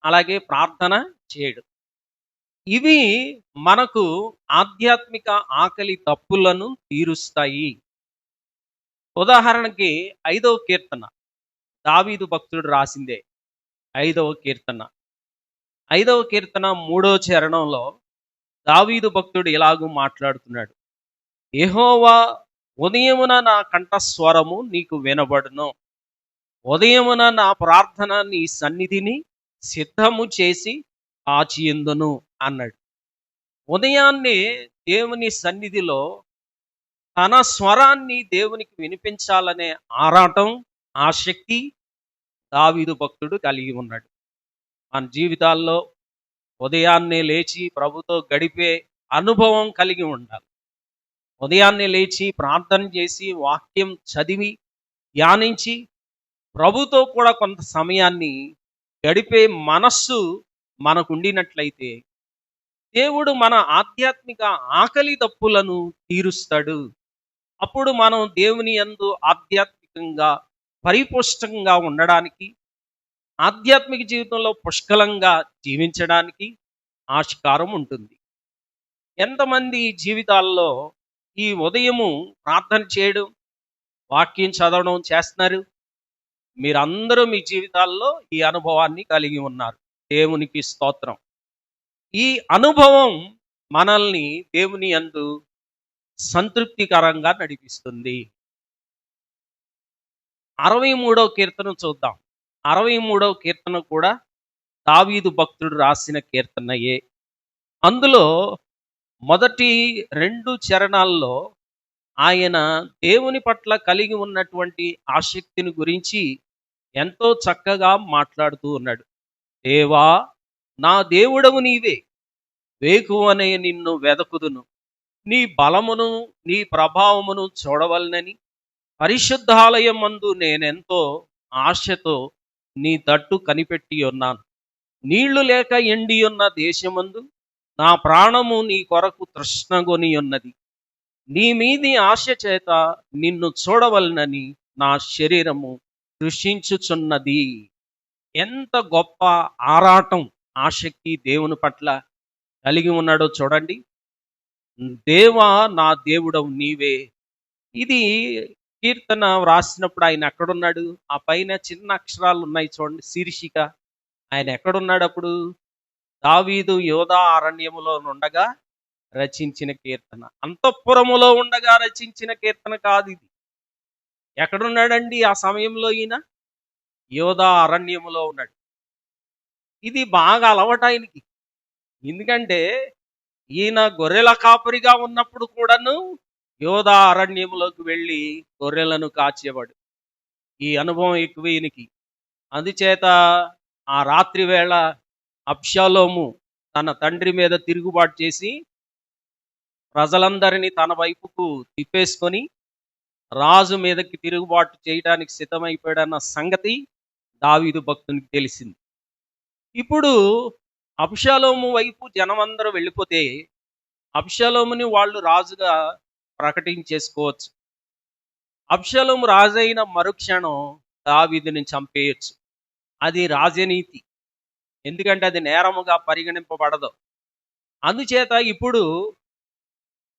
అలాగే ప్రార్థన చేయడం. ఇవి మనకు ఆధ్యాత్మిక ఆకలి దప్పులను తీరుస్తాయి. ఉదాహరణకి 5వ కీర్తన, దావీదు భక్తుడు రాసిందే 5వ కీర్తన. 5వ కీర్తన 3వ చరణంలో దావీదు భక్తుడు ఇలాగూ మాట్లాడుతున్నాడు. యెహోవా, ఉదయమున నా కంఠస్వరము నీకు వినబడును. ఉదయమున నా ప్రార్థన నీ సన్నిధిని సిద్ధము చేసి కాచియుందును అన్నాడు. ఉదయాన్నే దేవుని సన్నిధిలో తన స్వరాన్ని దేవునికి వినిపించాలనే ఆరాటం, ఆసక్తి దావీదు భక్తుడు కలిగి ఉన్నాడు. మన జీవితాల్లో ఉదయాన్నే లేచి ప్రభుతో గడిపే అనుభవం కలిగి ఉండాలి. ఉదయాన్నే లేచి ప్రార్థన చేసి వాక్యం చదివి ధ్యానించి ప్రభుతో కూడా కొంత సమయాన్ని గడిపే మనస్సు మనకుండినట్లయితే దేవుడు మన ఆధ్యాత్మిక ఆకలి దప్పులను తీరుస్తాడు. అప్పుడు మనం దేవుని యందు ఆధ్యాత్మికంగా పరిపుష్టంగా ఉండడానికి, ఆధ్యాత్మిక జీవితంలో పుష్కలంగా జీవించడానికి ఆస్కారం ఉంటుంది. ఎంతమంది జీవితాల్లో ఈ ఉదయము ప్రార్థన చేయడం, వాక్యం చదవడం చేస్తున్నారు? మీరందరూ మీ జీవితాల్లో ఈ అనుభవాన్ని కలిగి ఉన్నారు. దేవునికి స్తోత్రం. ఈ అనుభవం మనల్ని దేవుని యందు సంతృప్తికరంగా నడిపిస్తుంది. 63వ కీర్తన చూద్దాం. 63వ కీర్తన కూడా దావీదు భక్తుడు రాసిన కీర్తనయే. అందులో మొదటి 2 చరణాల్లో ఆయన దేవుని పట్ల కలిగి ఉన్నటువంటి ఆసక్తిని గురించి ఎంతో చక్కగా మాట్లాడుతూ ఉన్నాడు. దేవా, నా దేవుడవు నీవే, వేకువనే నిన్ను వెదకుదును. నీ బలమును నీ ప్రభావమును చూడవలనని పరిశుద్ధాలయమందు నేనెంతో ఆశతో నీ తట్టు కనిపెట్టి ఉన్నాను. నీళ్లు లేక ఎండి ఉన్న దేశమందు నా ప్రాణము నీ కొరకు తృష్ణగొని ఉన్నది. నీ మీది ఆశ చేత నిన్ను చూడవలనని నా శరీరము కృషించుచున్నది. ఎంత గొప్ప ఆరాటం, ఆసక్తి దేవుని పట్ల కలిగి ఉన్నాడో చూడండి. దేవా, నా దేవుడవు నీవే. ఇది కీర్తన వ్రాసినప్పుడు ఆయన ఎక్కడున్నాడు? ఆ పైన చిన్న అక్షరాలు ఉన్నాయి చూడండి, శీర్షిక. ఆయన ఎక్కడున్నాడు అప్పుడు? దావీదు యోధా అరణ్యములో నుండగా రచించిన కీర్తన. అంతఃపురములో ఉండగా రచించిన కీర్తన కాదు ఇది. ఎక్కడున్నాడండి ఆ సమయంలో ఈయన? యోధా అరణ్యములో ఉన్నాడు. ఇది బాగా అలవాటు ఆయనకి. ఎందుకంటే ఈయన గొర్రెల కాపరిగా ఉన్నప్పుడు కూడాను యోధా అరణ్యములోకి వెళ్ళి గొర్రెలను కాచేవాడు. ఈ అనుభవం ఎక్కువ ఈయనకి. అందుచేత ఆ రాత్రి వేళ అబ్షాలోము తన తండ్రి మీద తిరుగుబాటు చేసి ప్రజలందరినీ తన వైపుకు తిప్పేసుకొని రాజు మీదకి తిరుగుబాటు చేయడానికి సిద్ధమైపోయాడన్న సంగతి దావీదు భక్తునికి తెలిసింది. ఇప్పుడు అబ్షాలోము వైపు జనమందరూ వెళ్ళిపోతే అబ్షాలోముని వాళ్ళు రాజుగా ప్రకటించేసుకోవచ్చు. అబ్షాలోము రాజైన మరుక్షణం దావీదుని చంపేయచ్చు. అది రాజనీతి. ఎందుకంటే అది నేరముగా పరిగణింపబడదు. అందుచేత ఇప్పుడు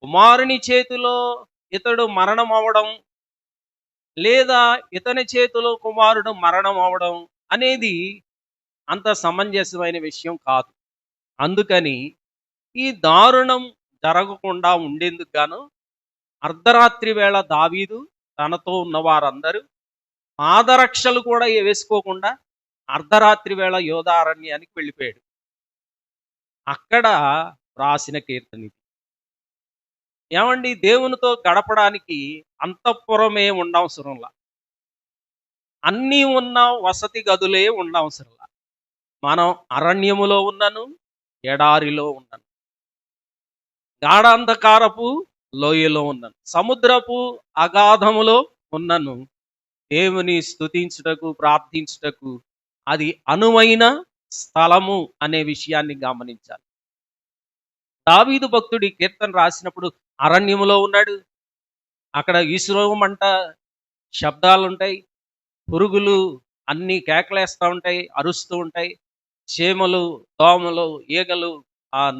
కుమారుని చేతిలో ఇతడు మరణం అవ్వడం, లేదా ఇతని చేతిలో కుమారుడు మరణం అవ్వడం అనేది అంత సమంజసమైన విషయం కాదు. అందుకని ఈ దారుణం జరగకుండా ఉండేందుకు గాను అర్ధరాత్రి వేళ దావీదు తనతో ఉన్న వారందరూ పాదరక్షలు కూడా వేసుకోకుండా అర్ధరాత్రి వేళ యోధారణ్యానికి వెళ్ళిపోయాడు. అక్కడ రాసిన కీర్తన ఇది. ఏమండి, దేవునితో గడపడానికి అంతఃపురమే ఉండవసరంలా, అన్నీ ఉన్న వసతి గదులే ఉండవసరంలా. మనం అరణ్యములో ఉన్నను, ఎడారిలో ఉన్నను, గాఢాంధకారపు లోయలో ఉన్నను, సముద్రపు అగాధములో ఉన్నను, దేవుని స్తుతించుటకు ప్రార్థించుటకు అది అనువైన స్థలము అనే విషయాన్ని గమనించాలి. దావీదు భక్తుడి కీర్తన రాసినప్పుడు అరణ్యములో ఉన్నాడు. అక్కడ ఈశ్వరమంట శబ్దాలు ఉంటాయి, పురుగులు అన్నీ కేకలేస్తూ ఉంటాయి, అరుస్తూ ఉంటాయి, చీమలు, దోమలు, ఈగలు,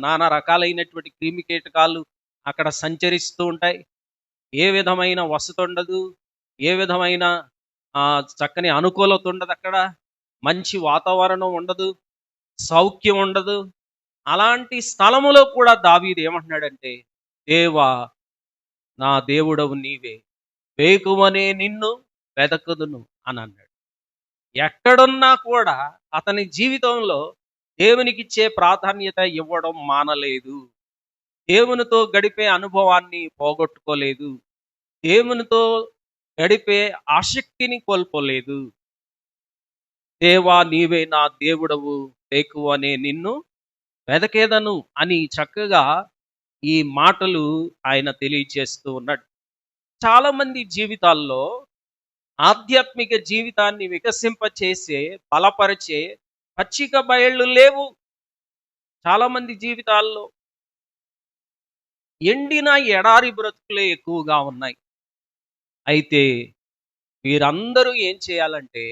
నానా రకాలైనటువంటి క్రిమి కీటకాలు అక్కడ సంచరిస్తూ ఉంటాయి. ఏ విధమైన వసతి ఉండదు, ఏ విధమైన చక్కని అనుకూలత ఉండదు. అక్కడ మంచి వాతావరణం ఉండదు, సౌఖ్యం ఉండదు. అలాంటి స్థలములో కూడా దావీదు ఏమంటున్నాడంటే, దేవా, నా దేవుడవు నీవే, వేకువనే నిన్ను వెదకుదును అని అన్నాడు. ఎక్కడున్నా కూడా అతని జీవితంలో దేవునికిచ్చే ప్రాధాన్యత ఇవ్వడం మానలేదు. దేవునితో గడిపే అనుభవాన్ని పోగొట్టుకోలేదు. దేవునితో గడిపే ఆసక్తిని కోల్పోలేదు. దేవా నీవే నా దేవుడవు, వేకువనే నిన్ను వెదకేదను అని చక్కగా ఈ మాటలు ఆయన తెలియచేస్తూ ఉన్నాడు. చాలా మంది జీవితాల్లో ఆధ్యాత్మిక జీవితాన్ని వికసింపచేసే, బలపరిచే పచ్చిక బయళ్ళు లేవు. చాలా మంది జీవితాల్లో ఎండిన ఎడారి బ్రతుకులే ఎక్కువగా ఉన్నాయి. అయితే వీరందరూ ఏం చేయాలంటే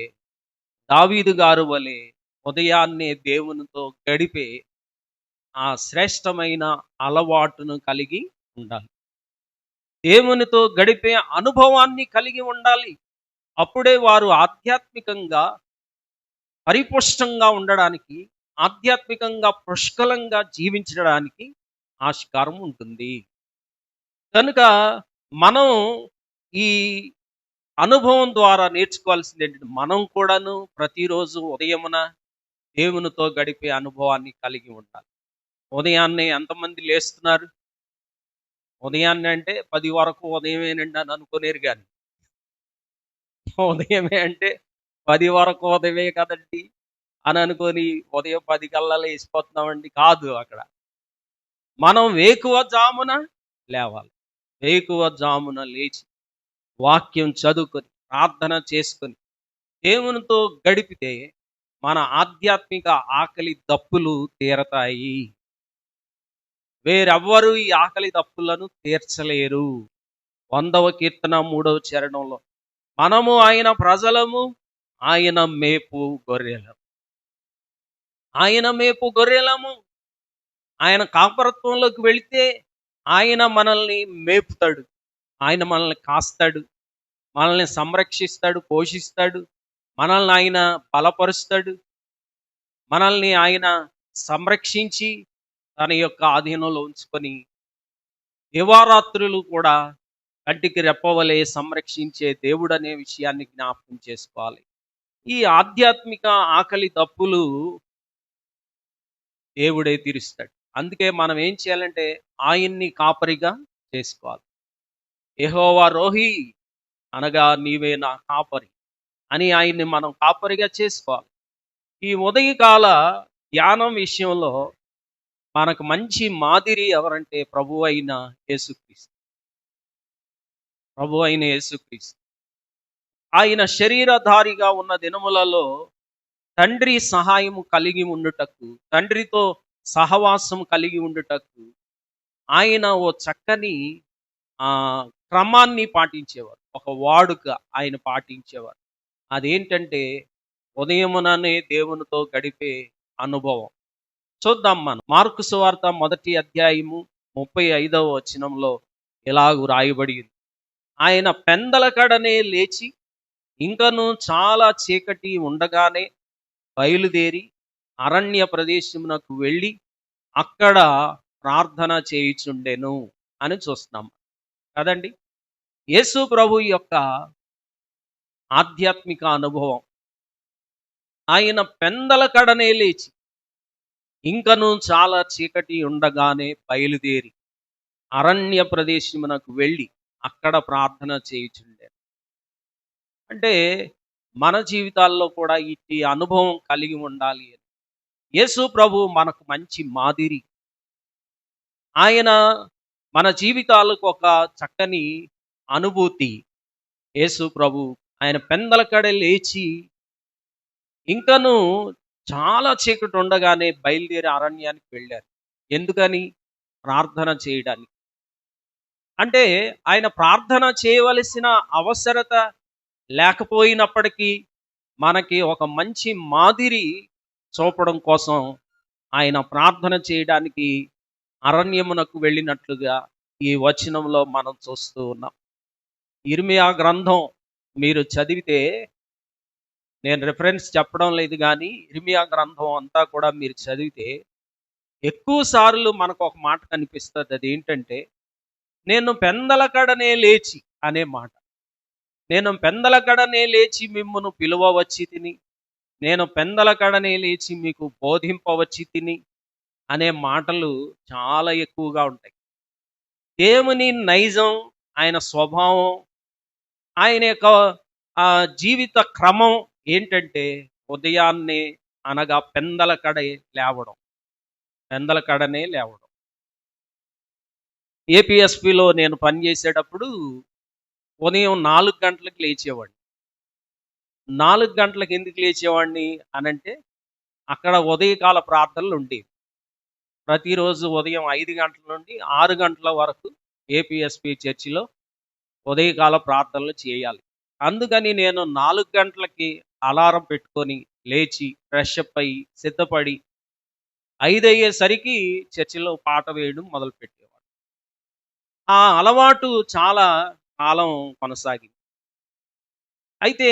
దావీదు గారు వలె ఉదయాన్నే దేవునితో గడిపే ఆ శ్రేష్టమైన అలవాటును కలిగి ఉండాలి. దేవునితో గడిపే అనుభవాన్ని కలిగి ఉండాలి. అప్పుడే వారు ఆధ్యాత్మికంగా పరిపుష్టంగా ఉండడానికి, ఆధ్యాత్మికంగా పుష్కలంగా జీవించడానికి ఆస్కారం ఉంటుంది. కనుక మనం ఈ అనుభవం ద్వారా నేర్చుకోవాల్సింది ఏంటంటే, మనం కూడాను ప్రతిరోజు ఉదయమున దేవునితో గడిపే అనుభవాన్ని కలిగి ఉండాలి. ఉదయాన్నే ఎంతమంది లేస్తున్నారు? ఉదయాన్నే అంటే 10 వరకు ఉదయమేనండి అని అనుకునేరు గాని, ఉదయమే అంటే 10 వరకు ఉదయమే కదండీ అని అనుకోని ఉదయం 10 కల్లా లేసిపోతున్నామండి కాదు అక్కడ. మనం వేకువజామున లేవాలి. వేకువజామున లేచి వాక్యం చదువుకొని, ప్రార్థన చేసుకొని, దేవునితో గడిపితే మన ఆధ్యాత్మిక ఆకలి దప్పులు తీరతాయి. వేరెవ్వరు ఈ ఆకలి దప్పులను తీర్చలేరు. 100వ కీర్తన 3వ చరణంలో మనము ఆయన ప్రజలము, ఆయన మేపు గొర్రెలం. ఆయన మేపు గొర్రెలము. ఆయన కాపరత్వంలోకి వెళితే ఆయన మనల్ని మేపుతాడు. ఆయన మనల్ని కాస్తాడు. మనల్ని సంరక్షిస్తాడు, పోషిస్తాడు. మనల్ని ఆయన బలపరుస్తాడు. మనల్ని ఆయన సంరక్షించి తన యొక్క ఆధీనంలో ఉంచుకొని దివారాత్రులు కూడా కంటికి రెప్పవలే సంరక్షించే దేవుడనే విషయాన్ని జ్ఞాపకం చేసుకోవాలి. ఈ ఆధ్యాత్మిక ఆకలి దప్పులు దేవుడే తీరుస్తాడు. అందుకే మనం ఏం చేయాలంటే ఆయన్ని కాపరిగా చేసుకోవాలి. యెహోవా రోహి అనగా నీవే నా కాపరి అని ఆయన్ని మనం కాపరిగా చేసుకోవాలి. ఈ ఉదయకాల ధ్యానం విషయంలో మనకు మంచి మాదిరి ఎవరంటే యేసుక్రీస్తు. ప్రభు అయిన యేసుక్రీస్తు. ఆయన శరీరధారిగా ఉన్న దినములలో తండ్రి సహాయము కలిగి ఉండుటకు, తండ్రితో సహవాసం కలిగి ఉండుటకు ఆయన ఓ చక్కని ఆ క్రమాన్ని పాటించేవారు. ఒక వాడుక ఆయన పాటించేవారు. అదేంటంటే ఉదయముననే దేవునితో గడిపే అనుభవం. చూద్దాం మనం. మార్కు సువార్త 1వ అధ్యాయము 35వ వచనంలో ఇలాగు రాయబడి ఉంది. ఆయన పెందలకడనే లేచి ఇంకను చాలా చీకటి ఉండగానే బయలుదేరి అరణ్య ప్రదేశమునకు వెళ్ళి అక్కడ ప్రార్థన చేయుచుండెను అని చూస్తున్నాం కదండి. యేసు ప్రభు యొక్క ఆధ్యాత్మిక అనుభవం, ఆయన పెందలకడనే లేచి ఇంకను చాలా చీకటి ఉండగానే బయలుదేరి అరణ్య ప్రదేశమునకు వెళ్ళి అక్కడ ప్రార్థన చేయుచుండెను. అంటే మన జీవితాల్లో కూడా ఇట్టి అనుభవం కలిగి ఉండాలి అని యేసు ప్రభు మనకు మంచి మాదిరి. ఆయన మన జీవితాలకు ఒక చక్కని అనుభూతి. యేసు ప్రభు ఆయన పెందలకడే లేచి ఇంకను చాలా చీకటి ఉండగానే బయలుదేరి అరణ్యానికి వెళ్ళారు. ఎందుకని? ప్రార్థన చేయడానికి. అంటే ఆయన ప్రార్థన చేయవలసిన అవసరత లేకపోయినప్పటికీ మనకి ఒక మంచి మాదిరి చూపడం కోసం ఆయన ప్రార్థన చేయడానికి అరణ్యమునకు వెళ్ళినట్లుగా ఈ వచనంలో మనం చూస్తూ ఉన్నాం. ఇర్మియా గ్రంథం మీరు చదివితే, నేను రిఫరెన్స్ చెప్పడం లేదు కానీ ఇర్మియా గ్రంథం అంతా కూడా మీరు చదివితే ఎక్కువ సార్లు మనకు ఒక మాట కనిపిస్తుంది. అదేంటంటే నేను పెందలకడనే లేచి అనే మాట. నేను పెందలకడనే లేచి మిమ్మును పిలువవచ్చి తిని, నేను పెందలకడనే లేచి మీకు బోధింపవచ్చి తిని అనే మాటలు చాలా ఎక్కువగా ఉంటాయి. దేవుని నైజం ఆయన స్వభావం, ఆయన యొక్క జీవిత క్రమం ఏంటంటే ఉదయాన్నే అనగా పెందల కడనే లేవడం. ఏపీఎస్పిలో నేను పనిచేసేటప్పుడు ఉదయం 4 గంటలకు లేచేవాడిని. 4 గంటలకు ఎందుకు లేచేవాడిని అనంటే అక్కడ ఉదయకాల ప్రార్థనలు ఉండేవి. ప్రతిరోజు ఉదయం 5 గంటల నుండి 6 గంటల వరకు ఏపీఎస్పి చర్చిలో ఉదయకాల ప్రార్థనలు చేయాలి. అందుకని నేను 4 గంటలకి అలారం పెట్టుకొని లేచి ఫ్రెష్ అప్ అయ్యి సిద్ధపడి 5 అయ్యేసరికి చర్చిలో పాట వేయడం మొదలుపెట్టేవాడు. ఆ అలవాటు చాలా కాలం కొనసాగింది. అయితే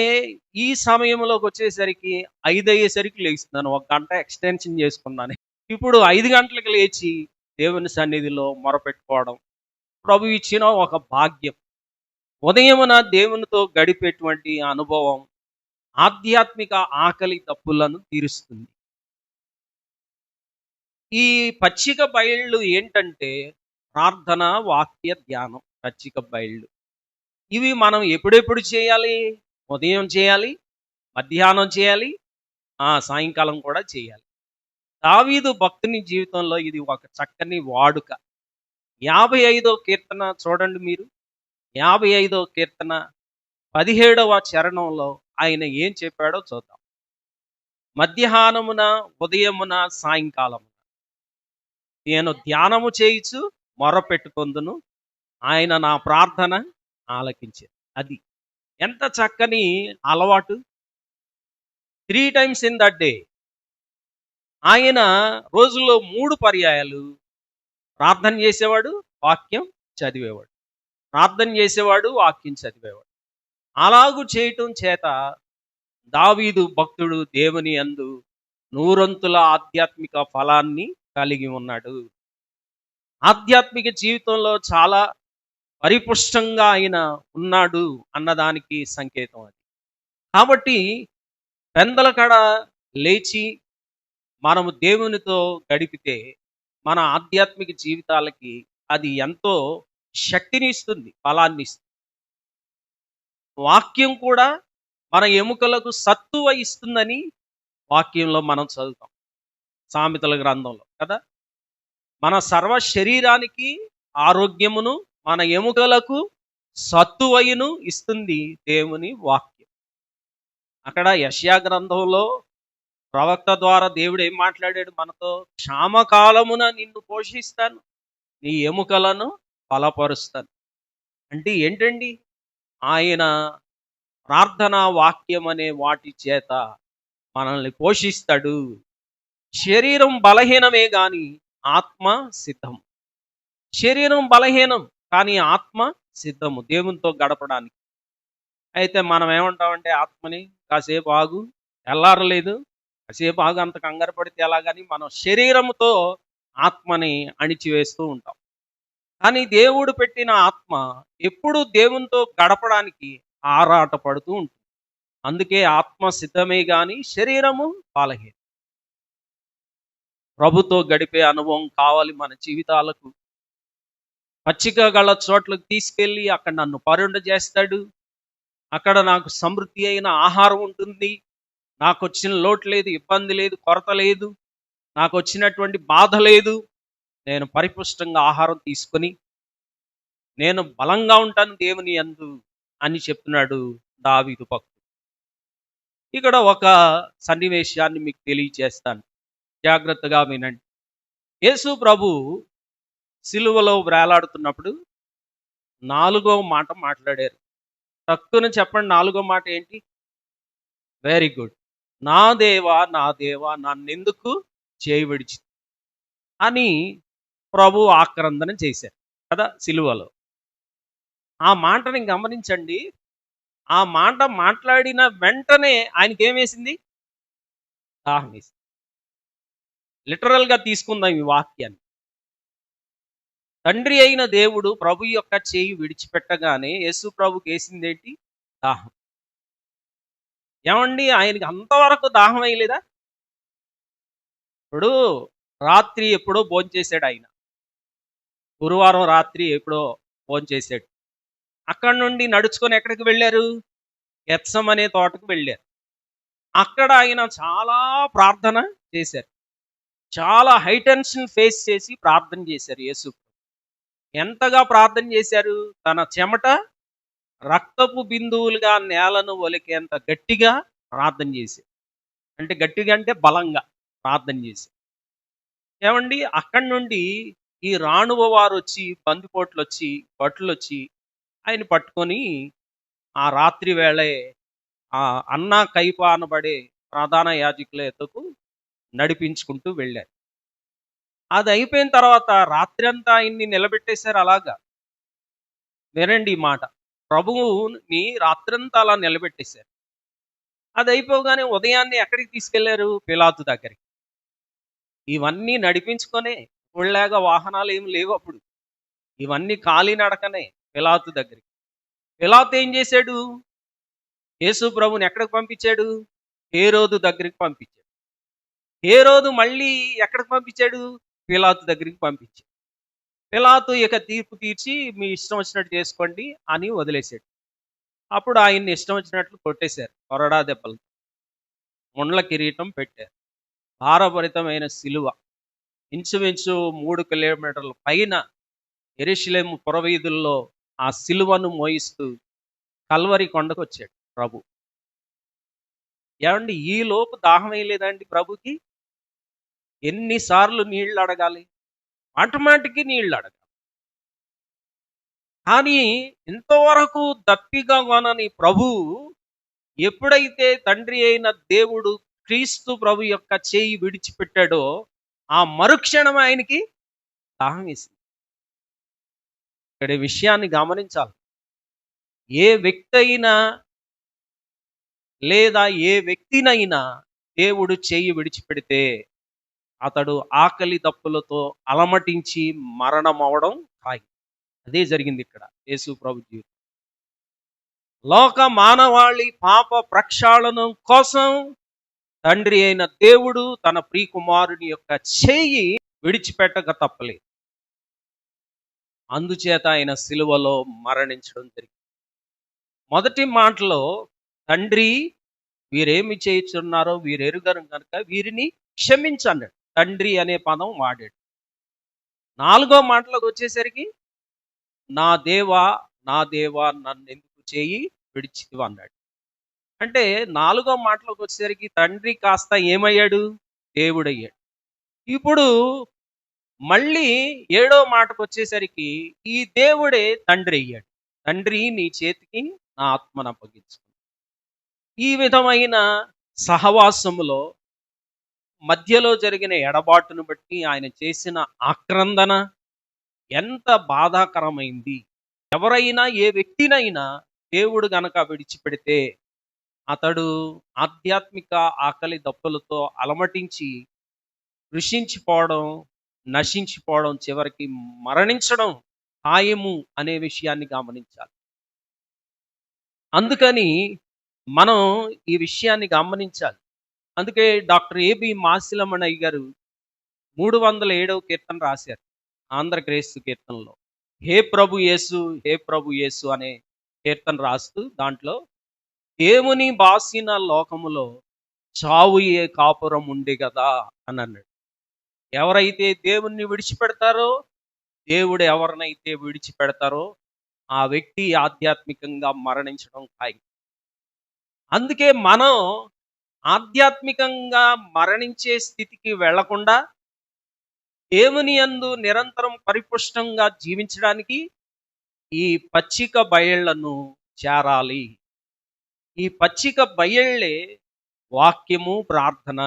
ఈ సమయంలోకి వచ్చేసరికి 5 అయ్యేసరికి లేస్తున్నాను. 1 గంట ఎక్స్టెన్షన్ చేసుకున్నాను. ఇప్పుడు 5 గంటలకు లేచి దేవుని సన్నిధిలో మొరపెట్టుకోవడం ప్రభు ఇచ్చిన ఒక భాగ్యం. ఉదయమున దేవునితో గడిపేటువంటి అనుభవం ఆధ్యాత్మిక ఆకలి తప్పులను తీరుస్తుంది. ఈ పచ్చిక బయళ్ళు ఏంటంటే ప్రార్థన, వాక్య ధ్యానం. పచ్చిక బయళ్ళు ఇవి మనం ఎప్పుడెప్పుడు చేయాలి? ఉదయం చేయాలి, మధ్యాహ్నం చేయాలి, సాయంకాలం కూడా చేయాలి. దావీదు భక్తుని జీవితంలో ఇది ఒక చక్కని వాడుక. 55వ కీర్తన చూడండి మీరు. 55వ కీర్తన 17వ చరణంలో ఆయన ఏం చెప్పాడో చూద్దాం. మధ్యాహ్నమున, ఉదయమున, సాయంకాలమున నేను ధ్యానము చేయుచు మొరపెట్టుకొందును, ఆయన నా ప్రార్థన ఆలకించారు. అది ఎంత చక్కని అలవాటు. 3 times ఇన్ ద డే ఆయన రోజుల్లో 3 పర్యాయాలు ప్రార్థన చేసేవాడు, వాక్యం చదివేవాడు. ప్రార్థన చేసేవాడు, వాక్యం చదివేవాడు. అలాగు చేయటం చేత దావీదు భక్తుడు దేవుని యందు 100 ఆధ్యాత్మిక ఫలాన్ని కలిగి ఉన్నాడు. ఆధ్యాత్మిక జీవితంలో చాలా పరిపుష్టంగా ఆయన ఉన్నాడు అన్నదానికి సంకేతం అది. కాబట్టి పెందలకడ లేచి మనము దేవునితో గడిపితే మన ఆధ్యాత్మిక జీవితాలకి అది ఎంతో శక్తిని ఇస్తుంది, బలాన్ని ఇస్తుంది. వాక్యం కూడా మన ఎముకలకు సత్తువ ఇస్తుందని వాక్యంలో మనం చదువుతాం, సామెతల గ్రంథంలో కదా. మన సర్వ శరీరానికి ఆరోగ్యమును, మన ఎముకలకు సత్తువయును ఇస్తుంది దేవుని వాక్యం. అక్కడ యెషయా గ్రంథంలో ప్రవక్త ద్వారా దేవుడు ఏం మాట్లాడాడు మనతో? క్షామకాలమున నిన్ను పోషిస్తాను, నీ ఎముకలను బలపరుస్తాను. అంటే ఏంటండి? ఆయన ప్రార్థన, వాక్యం అనే వాటి చేత మనల్ని పోషిస్తాడు. శరీరం బలహీనమే గాని ఆత్మ సిద్ధం. శరీరం బలహీనం కానీ ఆత్మ సిద్ధము దేవునితో గడపడానికి. అయితే మనం ఏమంటామంటే ఆత్మని కాసేపు ఆగు, ఎల్లారలేదు, కాసేపు ఆగు, అంత కంగారు పడితే ఎలాగని మనం శరీరంతో ఆత్మని అణిచివేస్తూ ఉంటాం. కానీ దేవుడు పెట్టిన ఆత్మ ఎప్పుడు దేవునితో గడపడానికి ఆరాట పడుతూ ఉంటుంది. అందుకే ఆత్మ సిద్ధమే గాని శరీరము బలహీనం. ప్రభుతో గడిపే అనుభవం కావాలి మన జీవితాలకు. పచ్చిక గల చోట్లకు తీసుకెళ్ళి అక్కడ నన్ను పరుండ చేస్తాడు. అక్కడ నాకు సమృద్ధి అయిన ఆహారం ఉంటుంది. నాకు వచ్చిన లోటు లేదు, ఇబ్బంది లేదు, కొరత లేదు, నాకు వచ్చినటువంటి బాధ లేదు. నేను పరిపుష్టంగా ఆహారం తీసుకొని నేను బలంగా ఉంటాను దేవుని యందు అని చెప్తున్నాడు దావీదు భక్తుడు. ఇక్కడ ఒక సన్నివేశాన్ని మీకు తెలియచేస్తాను, జాగ్రత్తగా వినండి. యేసు ప్రభు సిలువలో వేలాడుతున్నప్పుడు 4వ మాట మాట్లాడారు. టక్కున చెప్పండి, 4వ మాట ఏంటి? Very good. నా దేవా, నా దేవా, నన్నెందుకు చేయి విడిచి అని ప్రభు ఆక్రందన చేశారు కదా సిలువలో. ఆ మాటని గమనించండి. ఆ మాట మాట్లాడిన వెంటనే ఆయనకి ఏమేసింది? దాహం వేసింది. లిటరల్గా తీసుకుందాం ఈ వాక్యాన్ని. తండ్రి అయిన దేవుడు ప్రభు యొక్క చేయి విడిచిపెట్టగానే యేసు ప్రభుకి వేసింది ఏంటి? దాహం. ఏమండి, ఆయనకి అంతవరకు దాహం అయ్యలేదా? ఇప్పుడు రాత్రి ఎప్పుడో భోంచేశాడు ఆయన. గురువారం రాత్రి ఎప్పుడో భోంచేశాడు. అక్కడ నుండి నడుచుకొని ఎక్కడికి వెళ్ళారు? గెత్సెమనే తోటకు వెళ్ళారు. అక్కడ ఆయన చాలా ప్రార్థన చేశారు. చాలా హై టెన్షన్ ఫేస్ చేసి ప్రార్థన చేశారు యేసు. ఎంతగా ప్రార్థన చేశారు? తన చెమట రక్తపు బిందువులుగా నేలను ఒలికేంత గట్టిగా ప్రార్థన చేశారు. అంటే గట్టిగా అంటే బలంగా ప్రార్థన చేశారు. ఏమండి అక్కడి నుండి ఈ రాణువ వారు వచ్చి బందిపోట్లొచ్చి భటులొచ్చి ఆయన పట్టుకొని ఆ రాత్రి వేళే ఆ అన్నా కైప అనబడే ప్రధాన యాజకుల ఎద్దకు నడిపించుకుంటూ వెళ్ళారు. అది అయిపోయిన తర్వాత రాత్రంతా ఆయన్ని నిలబెట్టేశారు అలాగా. వినండి ఈ మాట. ప్రభువుని రాత్రంతా అలా నిలబెట్టేశారు. అది అయిపోగానే ఉదయాన్నే ఎక్కడికి తీసుకెళ్లారు? పిలాతు దగ్గరికి. ఇవన్నీ నడిపించుకొనే, ఇప్పుడులాగా వాహనాలు ఏమి లేవు అప్పుడు. ఇవన్నీ కాలినడకనే పిలాతు దగ్గరికి. పిలాతు ఏం చేశాడు? యేసు ప్రభుని ఎక్కడికి పంపించాడు? హేరోదు దగ్గరికి పంపించాడు. హేరోదు మళ్ళీ ఎక్కడికి పంపించాడు? పిలాతు దగ్గరికి పంపించాడు. పిలాతు ఇక తీర్పు తీర్చి మీ ఇష్టం వచ్చినట్టు చేసుకోండి అని వదిలేశాడు. అప్పుడు ఆయన్ని ఇష్టం వచ్చినట్లు కొట్టేశారు కొరడా దెబ్బలు. ముండ్ల కిరీటం పెట్టారు. భారభరితమైన సిలువ ఇంచుమించు 3 కిలోమీటర్ల పైన యెరూషలేము పురవీధుల్లో ఆ సిలువను మోయిస్తూ కల్వరి కొండకు వచ్చాడు ప్రభు. ఏమండి ఈ లోపు దాహం వేయలేదండి ప్రభుకి? ఎన్నిసార్లు నీళ్లు అడగాలి? మాటిమాటికి నీళ్లు అడగాలి. కానీ ఇంతవరకు దప్పిగా కొనని ప్రభు ఎప్పుడైతే తండ్రి అయిన దేవుడు క్రీస్తు ప్రభు యొక్క చేయి విడిచిపెట్టాడో ఆ మరుక్షణం ఆయనకి దాహం వేసింది. ఇక్కడ విషయాన్ని గమనించాలి. ఏ వ్యక్తి అయినా లేదా ఏ వ్యక్తినైనా దేవుడు చేయి విడిచిపెడితే అతడు ఆకలి దప్పులతో అలమటించి మరణమవడం ఖాయం. అదే జరిగింది ఇక్కడ యేసు ప్రభు జీవితం. లోక మానవాళి పాప ప్రక్షాళనం కోసం తండ్రి అయిన దేవుడు తన ప్రియకుమారుని యొక్క చేయి విడిచిపెట్టక తప్పలేదు. అందుచేత ఆయన సిలువలో మరణించడం జరిగింది. మొదటి మాటలో తండ్రి వీరేమి చేయుచున్నారో వీరెరుగరు కనుక వీరిని క్షమించన్నాడు. తండ్రి అనే పదం వాడాడు. 4వ మాటలోకి వచ్చేసరికి నా దేవా నా దేవా నన్ను ఎందుకు చేయి విడిచితివి అన్నాడు. అంటే 4వ మాటలోకి వచ్చేసరికి తండ్రి కాస్త ఏమయ్యాడు? దేవుడయ్యాడు. ఇప్పుడు మళ్ళీ 7వ మాటకు వచ్చేసరికి ఈ దేవుడే తండ్రి అయ్యాడు. తండ్రి నీ చేతికి నా ఆత్మను అప్పగించు. ఈ విధమైన సహవాసములో మధ్యలో జరిగిన ఎడబాటును బట్టి ఆయన చేసిన ఆక్రందన ఎంత బాధాకరమైంది. ఎవరైనా ఏ వ్యక్తినైనా దేవుడు గనక విడిచిపెడితే అతడు ఆధ్యాత్మిక ఆకలి దప్పులతో అలమటించి కృషించిపోవడం, నశించిపోవడం, చివరికి మరణించడం ఖాయము అనే విషయాన్ని గమనించాలి. అందుకని మనం ఈ విషయాన్ని గమనించాలి. అందుకే డాక్టర్ ఏబి మాసిలమణయ్య గారు 307వ కీర్తన రాశారు ఆంధ్ర క్రైస్తు కీర్తనలో. హే ప్రభు యేసు హే ప్రభు యేసు అనే కీర్తన రాస్తూ దాంట్లో దేవుని బాసిన లోకములో చావు ఏ కాపురం ఉండే కదా అని అన్నాడు. ఎవరైతే దేవుణ్ణి విడిచిపెడతారో, దేవుడు ఎవరినైతే విడిచిపెడతారో ఆ వ్యక్తి ఆధ్యాత్మికంగా మరణించడం ఖాయం. అందుకే మనం ఆధ్యాత్మికంగా మరణించే స్థితికి వెళ్లకుండా దేవుని యందు నిరంతరం పరిపుష్టంగా జీవించడానికి ఈ పచ్చిక బయళ్లను చేరాలి. ఈ పచ్చిక బయళ్ళే వాక్యము ప్రార్థన.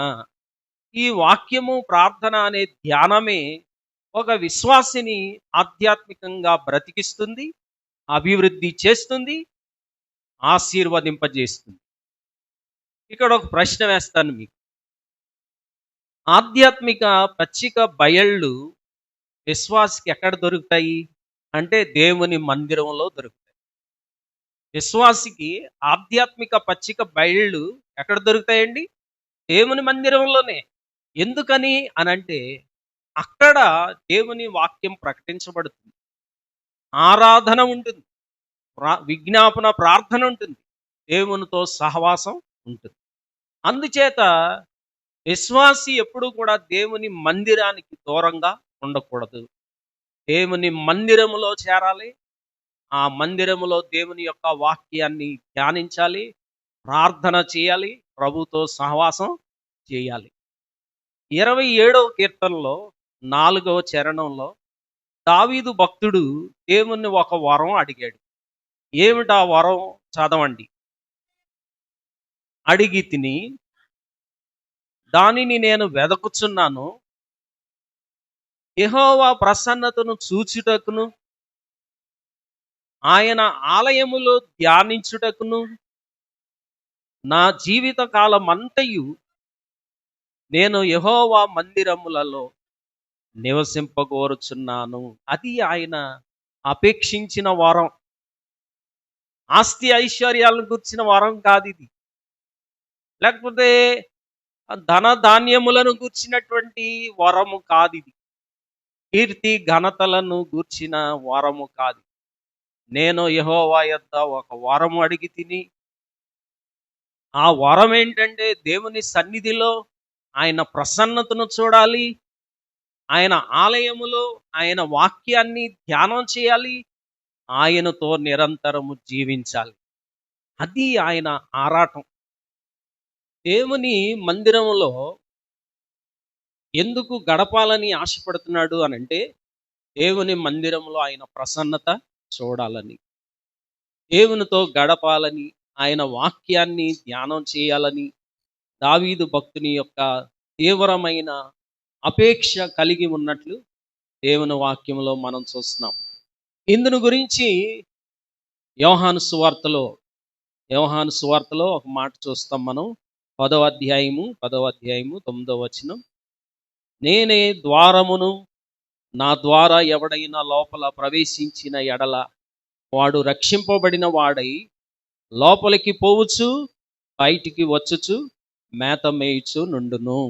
ఈ వాక్యము ప్రార్థన అనే ధ్యానమే ఒక విశ్వాసిని ఆధ్యాత్మికంగా బ్రతికిస్తుంది, అభివృద్ధి చేస్తుంది, ఆశీర్వదింపజేస్తుంది. ఇక్కడ ఒక ప్రశ్న వేస్తాను మీకు. ఆధ్యాత్మిక పచ్చిక బయళ్ళు విశ్వాసికి ఎక్కడ దొరుకుతాయి అంటే దేవుని మందిరంలో దొరుకుతాయి. విశ్వాసికి ఆధ్యాత్మిక పచ్చిక బయళ్ళు ఎక్కడ దొరుకుతాయండి? దేవుని మందిరంలోనే. ఎందుకని అనంటే అక్కడ దేవుని వాక్యం ప్రకటించబడుతుంది, ఆరాధన ఉంటుంది, విజ్ఞాపన ప్రార్థన ఉంటుంది, దేవునితో సహవాసం ఉంటుంది. అందుచేత విశ్వాసి ఎప్పుడు కూడా దేవుని మందిరానికి దూరంగా ఉండకూడదు. దేవుని మందిరములో చేరాలి. ఆ మందిరములో దేవుని యొక్క వాక్యాన్ని ధ్యానించాలి, ప్రార్థన చేయాలి, ప్రభుతో సహవాసం చేయాలి. 27వ కీర్తనలో 4వ చరణంలో దావీదు భక్తుడు దేవుణ్ణి ఒక వరం అడిగాడు. ఏమిటా వరం? చదవండి. అడిగి తిని దానిని నేను వెదకుచున్నాను, యెహోవా ప్రసన్నతను చూచుటకును ఆయన ఆలయములో ధ్యానించుటకును నా జీవిత కాలమంతయు నేను యెహోవా మందిరములలో నివసింపగోరుచున్నాను. అది ఆయన అపేక్షించిన వరం. ఆస్తి ఐశ్వర్యాలను గుర్చిన వరం కాదు ఇది, లేకపోతే ధన ధాన్యములను గూర్చినటువంటి వరము కాదిది, కీర్తి ఘనతలను గూర్చిన వరము కాదు. నేను యెహోవా యొద్ద ఒక వరము అడిగి తిని, ఆ వరం ఏంటంటే దేవుని సన్నిధిలో ఆయన ప్రసన్నతను చూడాలి, ఆయన ఆలయములో ఆయన వాక్యాన్ని ధ్యానం చేయాలి, ఆయనతో నిరంతరము జీవించాలి. అది ఆయన ఆరాటం. దేవుని మందిరములో ఎందుకు గడపాలని ఆశపడుతున్నాడు అనంటే, దేవుని మందిరంలో ఆయన ప్రసన్నత చూడాలని, దేవునితో గడపాలని, ఆయన వాక్యాన్ని ధ్యానం చేయాలని దావీదు భక్తుని యొక్క తీవ్రమైన అపేక్ష కలిగి ఉన్నట్లు దేవుని వాక్యంలో మనం చూస్తున్నాం. ఇందును గురించి యోహాను సువార్తలో ఒక మాట చూస్తాం మనం. 10వ అధ్యాయము 9వ వచనం. నేనే ద్వారమును, నా ద్వారా ఎవడైనా లోపల ప్రవేశించిన ఎడల వాడు రక్షింపబడిన వాడై లోపలికి పోవచ్చు, బయటికి వచ్చుచు మేత మేయుచు నుండును.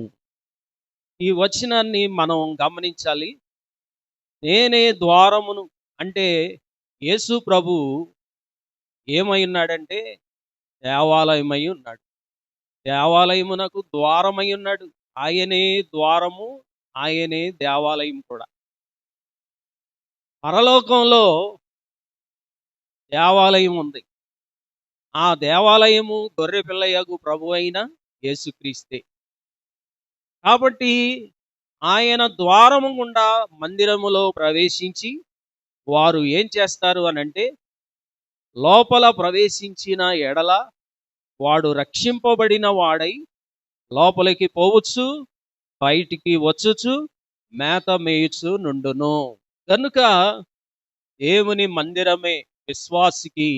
ఈ వచనాన్ని మనం గమనించాలి. నేనే ద్వారమును అంటే యేసు ప్రభు ఏమై ఉన్నాడంటే దేవాలయమై ఉన్నాడు. దేవాలయమునకు ద్వారమై ఉన్నాడు. ఆయనే ద్వారము, ఆయనే దేవాలయం కూడా. పరలోకంలో దేవాలయం ఉంది. ఆ దేవాలయము గొర్రె పిల్లయగు ప్రభు అయిన యేసుక్రీస్తే. కాబట్టి ఆయన ద్వారము గుండా మందిరములో ప్రవేశించి వారు ఏం చేస్తారు అనంటే, లోపల ప్రవేశించిన ఎడల వాడు రక్షింపబడిన వాడై లోపలికి పోవచ్చు, బయటికి వచ్చుచు మేత మేయుచు నుండును. కనుక దేవుని మందిరమే విశ్వాసికి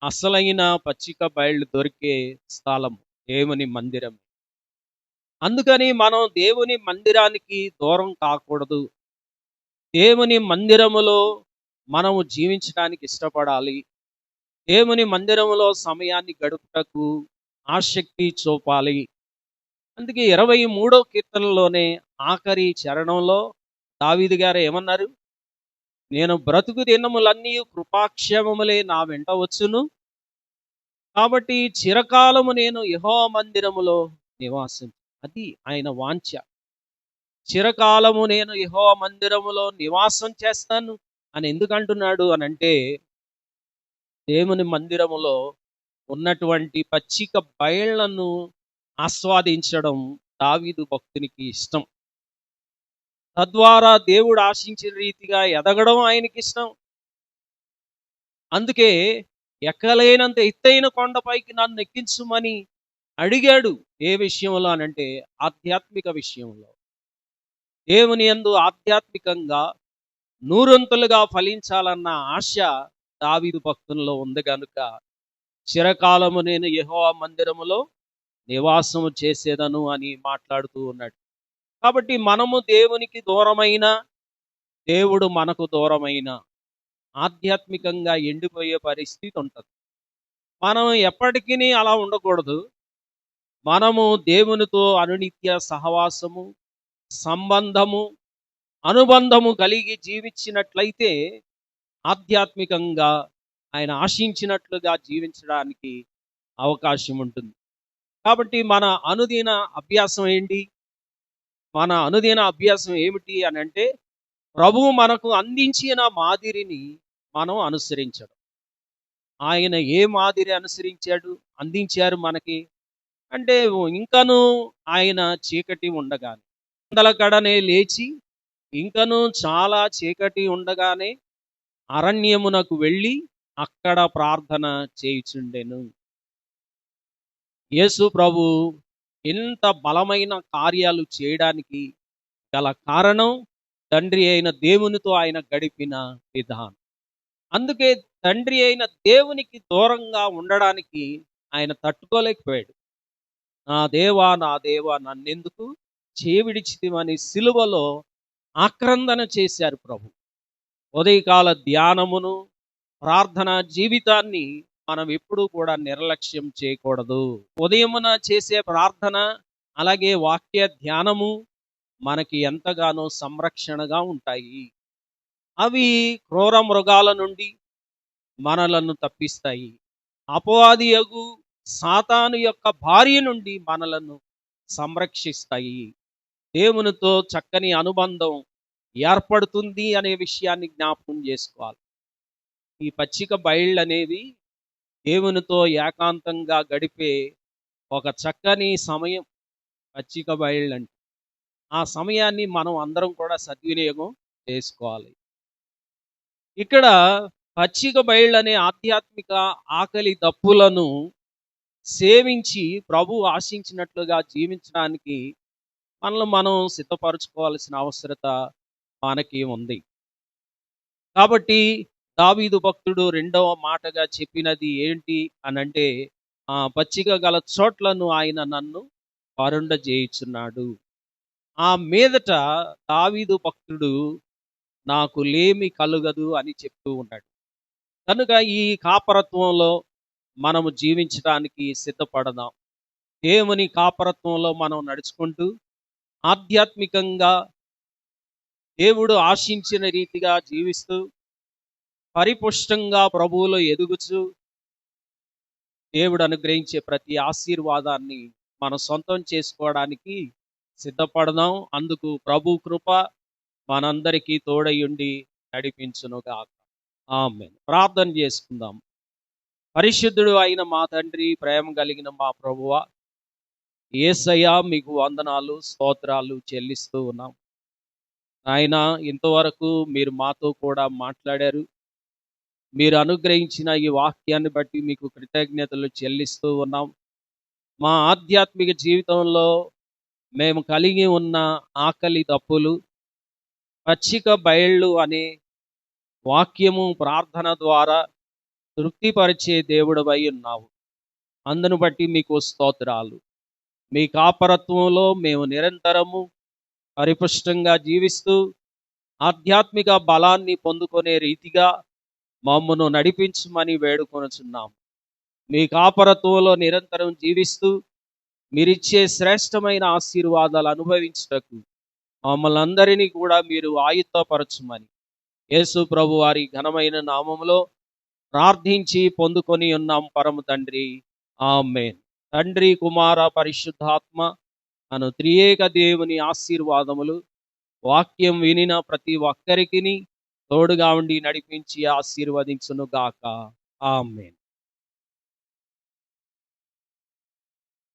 అసలైన పచ్చిక బయళ్ళు దొరికే స్థలం, దేవుని మందిరం. అందుకని మనం దేవుని మందిరానికి దూరం కాకూడదు. దేవుని మందిరములో మనము జీవించడానికి ఇష్టపడాలి. దేవుని మందిరములో సమయాన్ని గడుపుటకు ఆసక్తి చూపాలి. అందుకే 23వ కీర్తనలోనే ఆఖరి చరణంలో దావీదు గారు ఏమన్నారు? నేను బ్రతుకు దినములన్నీ కృపాక్షేమములే నా వెంట వచ్చును, కాబట్టి చిరకాలము నేను యెహోవా మందిరములో నివాసం. అది ఆయన వాంఛ. చిరకాలము నేను యెహోవా మందిరములో నివాసం చేస్తాను అని ఎందుకు అంటున్నాడు అనంటే, దేవుని మందిరములో ఉన్నటువంటి పచ్చిక బయళ్లను ఆస్వాదించడం దావీదు భక్తునికి ఇష్టం. తద్వారా దేవుడు ఆశించిన రీతిగా ఎదగడం ఆయనకి ఇష్టం. అందుకే ఎక్కలేనంత ఎత్తైన కొండపైకి నన్ను ఎక్కించుమని అడిగాడు. ఏ విషయంలో అనంటే ఆధ్యాత్మిక విషయంలో. దేవుని యందు ఆధ్యాత్మికంగా నూరంతులుగా ఫలించాలన్న ఆశ దావీదు భక్తుల్లో ఉంది గనుక, చిరకాలము నేను యెహోవా మందిరములో నివాసము చేసేదను అని మాట్లాడుతూ ఉన్నాడు. కాబట్టి మనము దేవునికి దూరమైన, దేవుడు మనకు దూరమైన ఆధ్యాత్మికంగా ఎండిపోయే పరిస్థితి ఉంటుంది. మనం ఎప్పటికీ అలా ఉండకూడదు. మనము దేవునితో అనునిత్య సహవాసము, సంబంధము, అనుబంధము కలిగి జీవించినట్లయితే ఆధ్యాత్మికంగా ఆయన ఆశించినట్లుగా జీవించడానికి అవకాశం ఉంటుంది. కాబట్టి మన అనుదిన అభ్యాసం ఏంటి? మన అనుదిన అభ్యాసం ఏమిటి అనంటే, ప్రభువు మనకు అందించిన మాదిరిని మనం అనుసరించడం. ఆయన ఏ మాదిరి అందించారు మనకి అంటే, ఇంకను ఆయన చీకటి ఉండగానే కడనే లేచి, ఇంకను చాలా చీకటి ఉండగానే అరణ్యమునకు వెళ్ళి అక్కడ ప్రార్థన చేయుచుండెను. యేసు ప్రభు ఇంత బలమైన కార్యాలు చేయడానికి గల కారణం తండ్రి అయిన దేవునితో ఆయన గడిపిన విధానం. అందుకే తండ్రి అయిన దేవునికి దూరంగా ఉండడానికి ఆయన తట్టుకోలేకపోయాడు. నా దేవా నన్నెందుకు చేవిడిచితివని సిలువలో ఆక్రందన చేశారు ప్రభు. ఉదయకాల ధ్యానమును, ప్రార్థన జీవితాన్ని మనం ఎప్పుడూ కూడా నిర్లక్ష్యం చేయకూడదు. ఉదయమున చేసే ప్రార్థన, అలాగే వాక్య ధ్యానము మనకి ఎంతగానో సంరక్షణగా ఉంటాయి. అవి క్రూర మృగాల నుండి మనలను తప్పిస్తాయి. అపవాదియగు సాతాను యొక్క భార్య నుండి మనలను సంరక్షిస్తాయి. దేవునితో చక్కని అనుబంధం ఏర్పడుతుంది అనే విషయాన్ని జ్ఞాపకం చేసుకోవాలి. ఈ పచ్చిక బయళ్ళు అనేవి దేవునితో ఏకాంతంగా గడిపే ఒక చక్కని సమయం. పచ్చిక బయళ్ళంటే ఆ సమయాన్ని మనం అందరం కూడా సద్వినియోగం చేసుకోవాలి. ఇక్కడ పచ్చిక బయళ్ళనే ఆధ్యాత్మిక ఆకలి దప్పులను సేవించి ప్రభు ఆశించినట్లుగా జీవించడానికి మనల్ని మనం సిద్ధపరచుకోవాల్సిన అవసరత మనకి ఉంది. కాబట్టి దావీదు భక్తుడు రెండవ మాటగా చెప్పినది ఏంటి అనంటే, పచ్చిక గల చోట్లను ఆయన నన్ను పరుండజేయుచున్నాడు. ఆ మీదట దావీదు భక్తుడు నాకు లేమి కలుగదు అని చెప్తూ ఉన్నాడు. కనుక ఈ కాపరత్వంలో మనము జీవించడానికి సిద్ధపడదాం. దేవుని కాపరత్వంలో మనం నడుచుకుంటూ ఆధ్యాత్మికంగా దేవుడు ఆశించిన రీతిగా జీవిస్తూ పరిపుష్టంగా ప్రభువులో ఎదుగుచు దేవుడు అనుగ్రహించే ప్రతి ఆశీర్వాదాన్ని మనం సొంతం చేసుకోవడానికి సిద్ధపడదాం. అందుకు ప్రభు కృప మనందరికీ తోడయుండి నడిపించునుగాక. ఆమేన్. ప్రార్థన చేసుకుందాం. పరిశుద్ధుడు అయిన మా తండ్రి, ప్రేమ కలిగిన మా ప్రభువా, యేసయ్యా మీకు వందనాలు, స్తోత్రాలు చెల్లిస్తూ ఉన్నాం. ఆయన ఇంతవరకు మీరు మాతో కూడా మాట్లాడారు. మీరు అనుగ్రహించిన ఈ వాక్యాన్ని బట్టి మీకు కృతజ్ఞతలు చెల్లిస్తూ ఉన్నాం. మా ఆధ్యాత్మిక జీవితంలో మేము కలిగి ఉన్న ఆకలి దప్పులు, పచ్చిక బయళ్ళు అనే వాక్యము ప్రార్థన ద్వారా తృప్తిపరిచే దేవుడవై ఉన్నావు. అందును బట్టి మీకు స్తోత్రాలు. మీ కాపరత్వంలో మేము నిరంతరము పరిపుష్టంగా జీవిస్తూ ఆధ్యాత్మిక బలాన్ని పొందుకునే రీతిగా మమ్మను నడిపించమని వేడుకొనుచున్నాం. మీ కాపరత్వంలో నిరంతరం జీవిస్తూ మీరిచ్చే శ్రేష్టమైన ఆశీర్వాదాలు అనుభవించుటకు మమ్మల్ని అందరినీ కూడా మీరు ఆయుత్తపరచుమని యేసు ప్రభు వారి ఘనమైన నామములో ప్రార్థించి పొందుకొని ఉన్నాం పరమ తండ్రి. ఆమేన్. తండ్రి, కుమార, పరిశుద్ధాత్మ అను త్రియేక దేవుని ఆశీర్వాదములు వాక్యం వినిన ప్రతి ఒక్కరికి తోడుగా ఉండి నడిపించి ఆశీర్వదించును గాక. ఆమేన్.